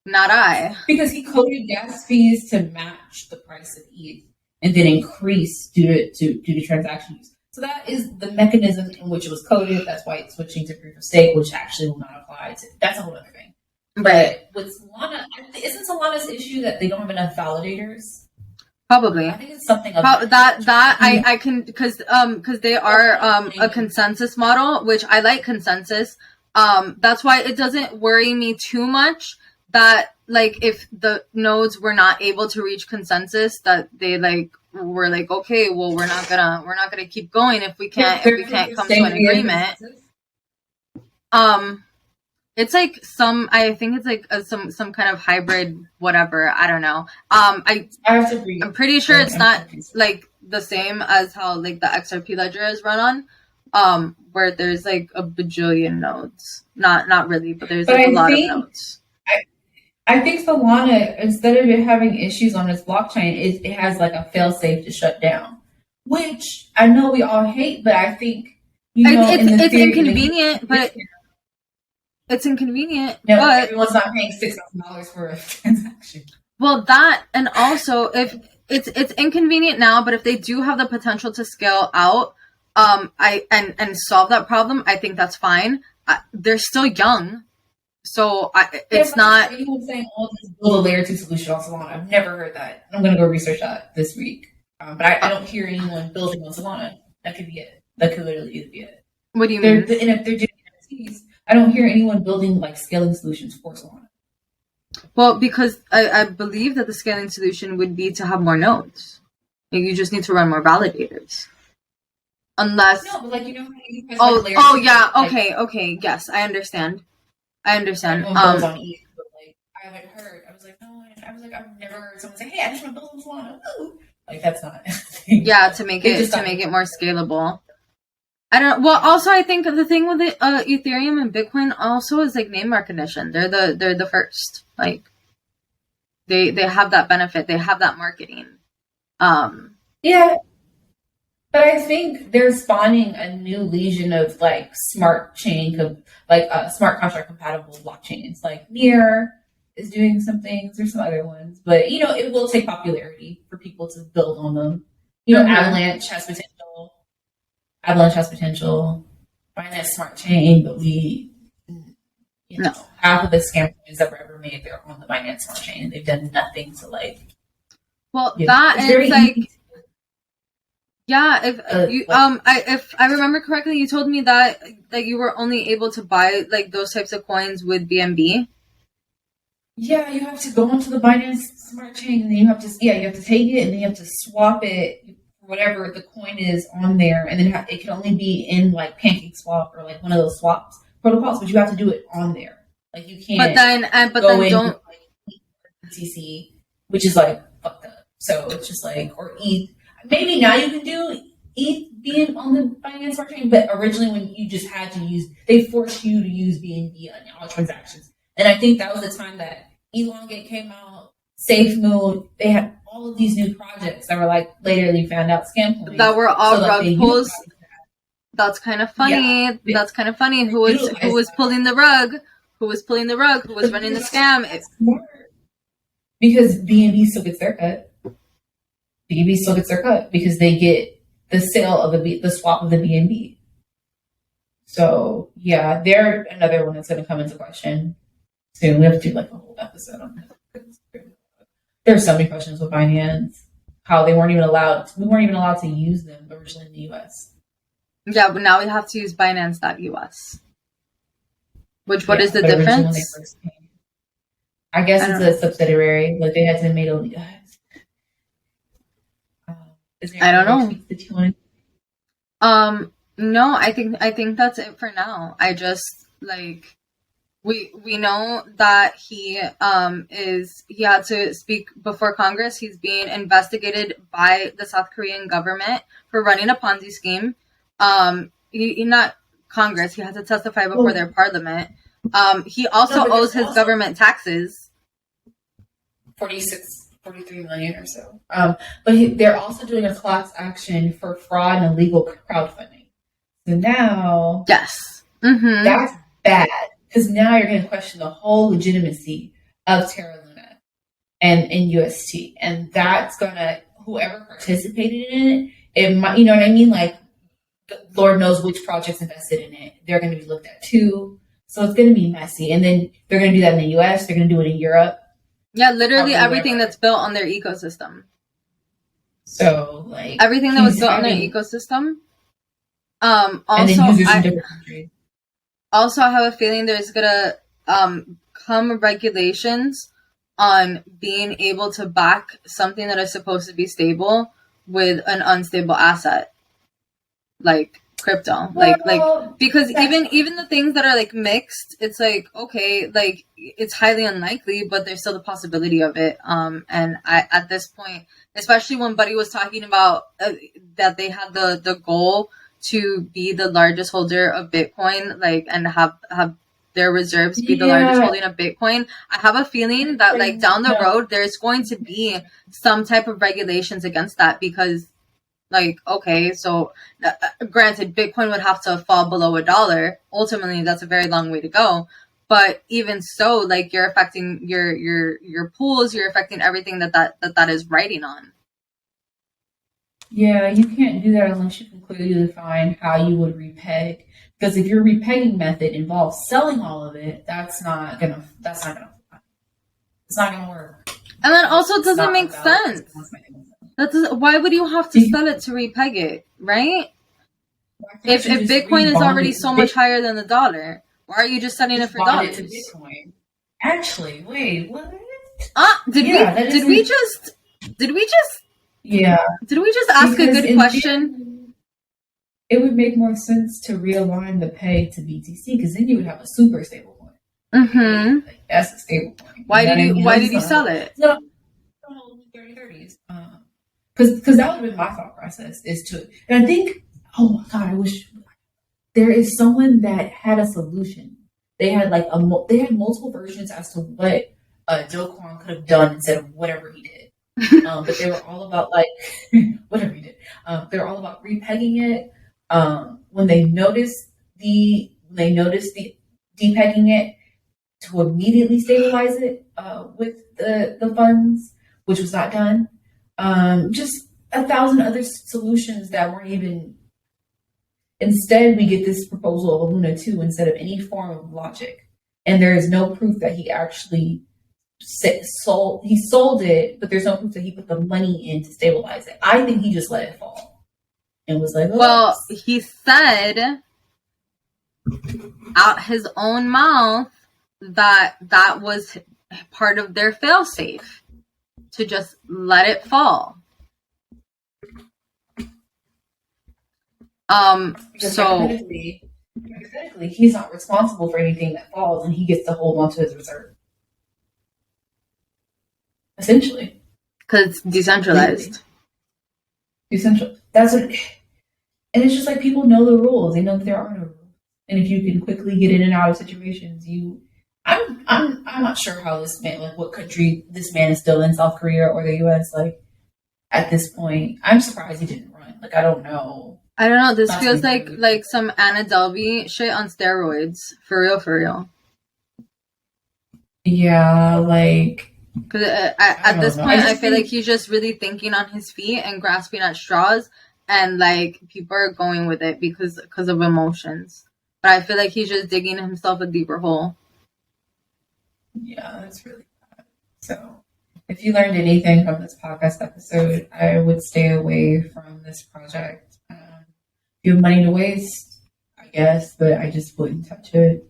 Not I. Because he coded gas fees to match the price of ETH and then increase due to transaction use. So that is the mechanism in which it was coded. That's why it's switching to proof of stake, which actually will not apply to. That's a whole other thing. But with Solana, isn't Solana's issue that they don't have enough validators? Probably. I think it's something I can, because they are a consensus model, which I like consensus. That's why it doesn't worry me too much that, like, if the nodes were not able to reach consensus, that they were like, okay, well, we're not gonna keep going if we can't come to an agreement. It's like I think it's like some kind of hybrid whatever. I don't know. I have to agree. I'm pretty sure it's not like the same as how, like, the XRP ledger is run on, where there's like a bajillion nodes. Not really, but there's like a lot of nodes. I think Solana, instead of it having issues on its blockchain, it has like a failsafe to shut down, which I know we all hate, but I think it's inconvenient, but. It's inconvenient, no, but everyone's not paying $6,000 for a transaction. Well, that, and also, if it's inconvenient now, but if they do have the potential to scale out, and solve that problem, I think that's fine. They're still young, so it's not. Anyone saying, "Oh, let's build a layer 2 solution on Solana." I've never heard that. I'm going to go research that this week, but I don't hear anyone building on Solana. That could be it. That could literally be it. What do you mean? And if they're doing NFTs, I don't hear anyone building like scaling solutions for Solana. Well, because I believe that the scaling solution would be to have more nodes. You just need to run more validators. Unless no, but like yeah, okay, yes, I understand. On ETH, but like I haven't heard. I was like, I've never heard someone say, "Hey, I just want to build on Solana." Ooh. Like, that's not. Yeah, to make it more scalable. I don't. Well, also, I think the thing with Ethereum and Bitcoin also is like name recognition. They're the first. Like, they have that benefit. They have that marketing. Yeah, but I think they're spawning a new legion of like smart chain, smart contract compatible blockchains. Like Near is doing some things. There's some other ones, but it will take popularity for people to build on them. Avalanche has potential. Binance Smart Chain, but half of the scam coins that were ever made, they're on the Binance Smart Chain, and they've done nothing to like. Well, that is like, yeah. If I remember correctly, you told me that you were only able to buy like those types of coins with BNB. Yeah, you have to go onto the Binance Smart Chain, and then you have to take it, and then you have to swap it. Whatever the coin is on there, and then it can only be in like PancakeSwap or like one of those swaps protocols, but you have to do it on there. Like, you can't. But then don't BTC, which is like fucked up. So it's just like, or ETH. Maybe now you can do ETH being on the Binance Smart Chain, but originally when you just had to use, they forced you to use BNB on all transactions, and I think that was the time that Elongate came out, Safe Moon. They had all of these new projects that were like laterly found out scam coins that were all rug pulls. That's kind of funny. Yeah. That's kind of funny. Who was pulling the rug? Who was pulling the rug? Who was running the scam? Because BNB still gets their cut. BNB still gets their cut because they get the sale of the swap of the BNB. So yeah, they're another one that's going to come into question soon. We have to do like a whole episode on that. There's so many questions with Binance. How we weren't even allowed to use them originally in the US. Yeah, but now we have to use Binance.us. What is the difference? I guess it's a subsidiary. Like they had to make a. I don't know. No, I think that's it for now. I just like we know that he had to speak before Congress. He's being investigated by the South Korean government for running a Ponzi scheme. He not Congress. He has to testify before their parliament. He also owes his government taxes. 43 million or so. But they're also doing a class action for fraud and illegal crowdfunding. So now, yes, that's bad because now you're going to question the whole legitimacy of Terra Luna and UST, and that's gonna whoever participated in it might, you know what I mean? Like, Lord knows which projects invested in it. They're going to be looked at too. So it's going to be messy. And then they're going to do that in the US. They're going to do it in Europe. Yeah, literally everything that's built on their ecosystem. So, like... everything that was built on their ecosystem. Also, and then users in different countries. Also, I have a feeling there's going to come regulations on being able to back something that is supposed to be stable with an unstable asset. Like crypto, like because even the things that are like mixed, it's like, okay, like it's highly unlikely, but there's still the possibility of it. And I, at this point, especially when Buddy was talking about that they had the goal to be the largest holder of Bitcoin, like, and have their reserves be the largest holding of Bitcoin. I have a feeling that like down the road, there's going to be some type of regulations against that because, like, okay, so granted, Bitcoin would have to fall below $1. Ultimately, that's a very long way to go. But even so, like, you're affecting your pools, you're affecting everything that is riding on. Yeah, you can't do that unless you can clearly define how you would repeg. Because if your repegging method involves selling all of it, it's not gonna work. And that also doesn't make sense. Why would you have to sell it to repeg it, right? If Bitcoin is already so much higher than the dollar, why are you just selling it for dollars? To Bitcoin. Actually, wait, what? Did we just ask a good question? It would make more sense to realign the peg to BTC because then you would have a super stable coin. Mm-hmm. Like, that's a stable coin. Why did you sell it? No, 30-30s. Because that would have been my thought process and I think, oh my God, I wish there is someone that had a solution. They had like they had multiple versions as to what Do Kwon could have done instead of whatever he did. But they were all about like whatever he did. They were all about repegging it. When they noticed the depegging it to immediately stabilize it with the funds, which was not done. Just 1,000 other solutions that weren't even. Instead, we get this proposal of a Luna 2 instead of any form of logic, and there is no proof that he actually sold. He sold it, but there's no proof that he put the money in to stabilize it. I think he just let it fall and was like, "Well, he said out his own mouth that was part of their failsafe." To just let it fall. So hypothetically, he's not responsible for anything that falls, and he gets to hold onto his reserve. Essentially, because it's decentralized. That's what. And it's just like people know the rules. They know that there are no rules, and if you can quickly get in and out of situations, you I'm not sure how this man, like what country this man is still in, South Korea or the U.S. Like at this point, I'm surprised he didn't run. Like I don't know. I don't know. This That's feels really like some Anna Delvey shit on steroids. For real, for real. Yeah, like Because I at don't this know. point, I just feel like think- he's just really thinking on his feet and grasping at straws, and like people are going with it because of emotions. But I feel like he's just digging himself a deeper hole. yeah, that's really bad. So, if you learned anything from this podcast episode, I would stay away from this project. If you have money to waste, I guess, but I just wouldn't touch it.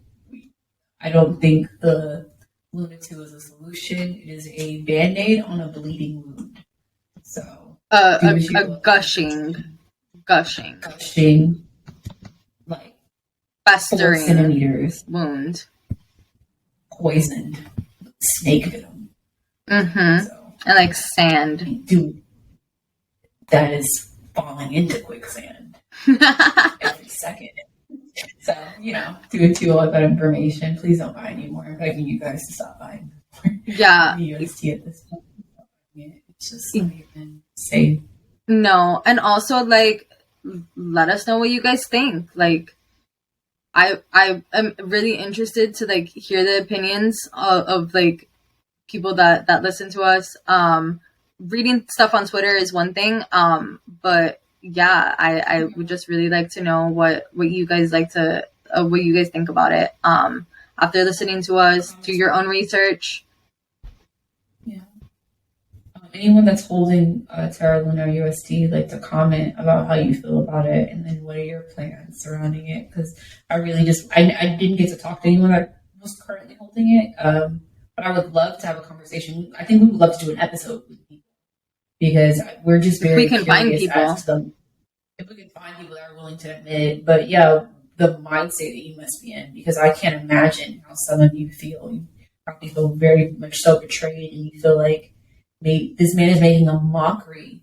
I don't think the Luna 2 is a solution. It is a band-aid on a bleeding wound. So, A gushing, like 4 festering centimeters, wound. poisoned, snake venom. Mm-hmm. So, And like sand. dude, that is falling into quicksand every second. So, due to all that information, please don't buy anymore. I'm begging you guys to stop buying more Yeah. UST at this point. It's just not even safe. No, and also like let us know what you guys think. Like I am really interested to like hear the opinions of like people that listen to us. Reading stuff on Twitter is one thing. But yeah, I would just really like to know what you guys what you guys think about it. After listening to us, do your own research. Yeah. Anyone that's holding Terra Luna UST, like to comment about how you feel about it, and then what are your plans surrounding it? Because I really I didn't get to talk to anyone that was currently holding it, but I would love to have a conversation. I think we would love to do an episode with people because we're just very We can find curious people. as to them. If we can find people that are willing to admit it, but yeah, the mindset that you must be in, because I can't imagine how some of you feel. You probably feel very much so betrayed, and you feel like this man is making a mockery,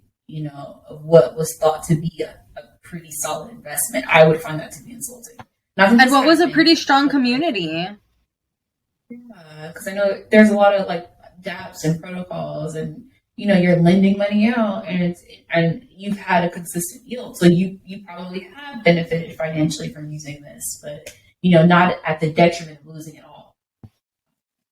of what was thought to be a pretty solid investment. I would find that to be insulting. And what was a pretty strong community. Yeah, because I know there's a lot of like dApps and protocols, and you're lending money out, and you've had a consistent yield, so you probably have benefited financially from using this, but not at the detriment of losing it all.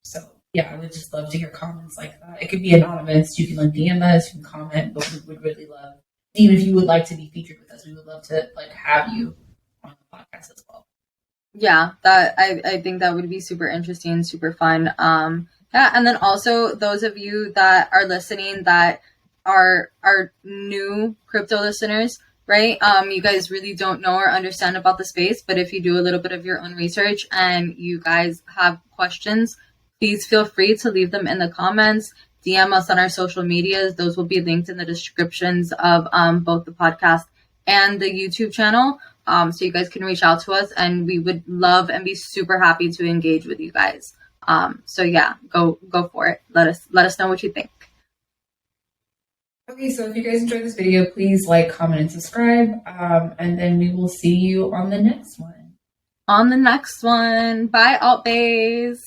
So yeah, I would just love to hear comments like that. It could be anonymous. You can like DM us, you can comment, but we would really love, even if you would like to be featured with us, we would love to like have you on the podcast as well. Yeah, that I think that would be super interesting, super fun. Yeah, and then also those of you that are listening that are new crypto listeners, right? You guys really don't know or understand about the space, but if you do a little bit of your own research and you guys have questions, please feel free to leave them in the comments. DM us on our social medias. Those will be linked in the descriptions of both the podcast and the YouTube channel. So you guys can reach out to us, and we would love and be super happy to engage with you guys. So yeah, go for it. Let us know what you think. Okay, so if you guys enjoyed this video, please like, comment, and subscribe. And then we will see you on the next one. On the next one. Bye, Alt Bays.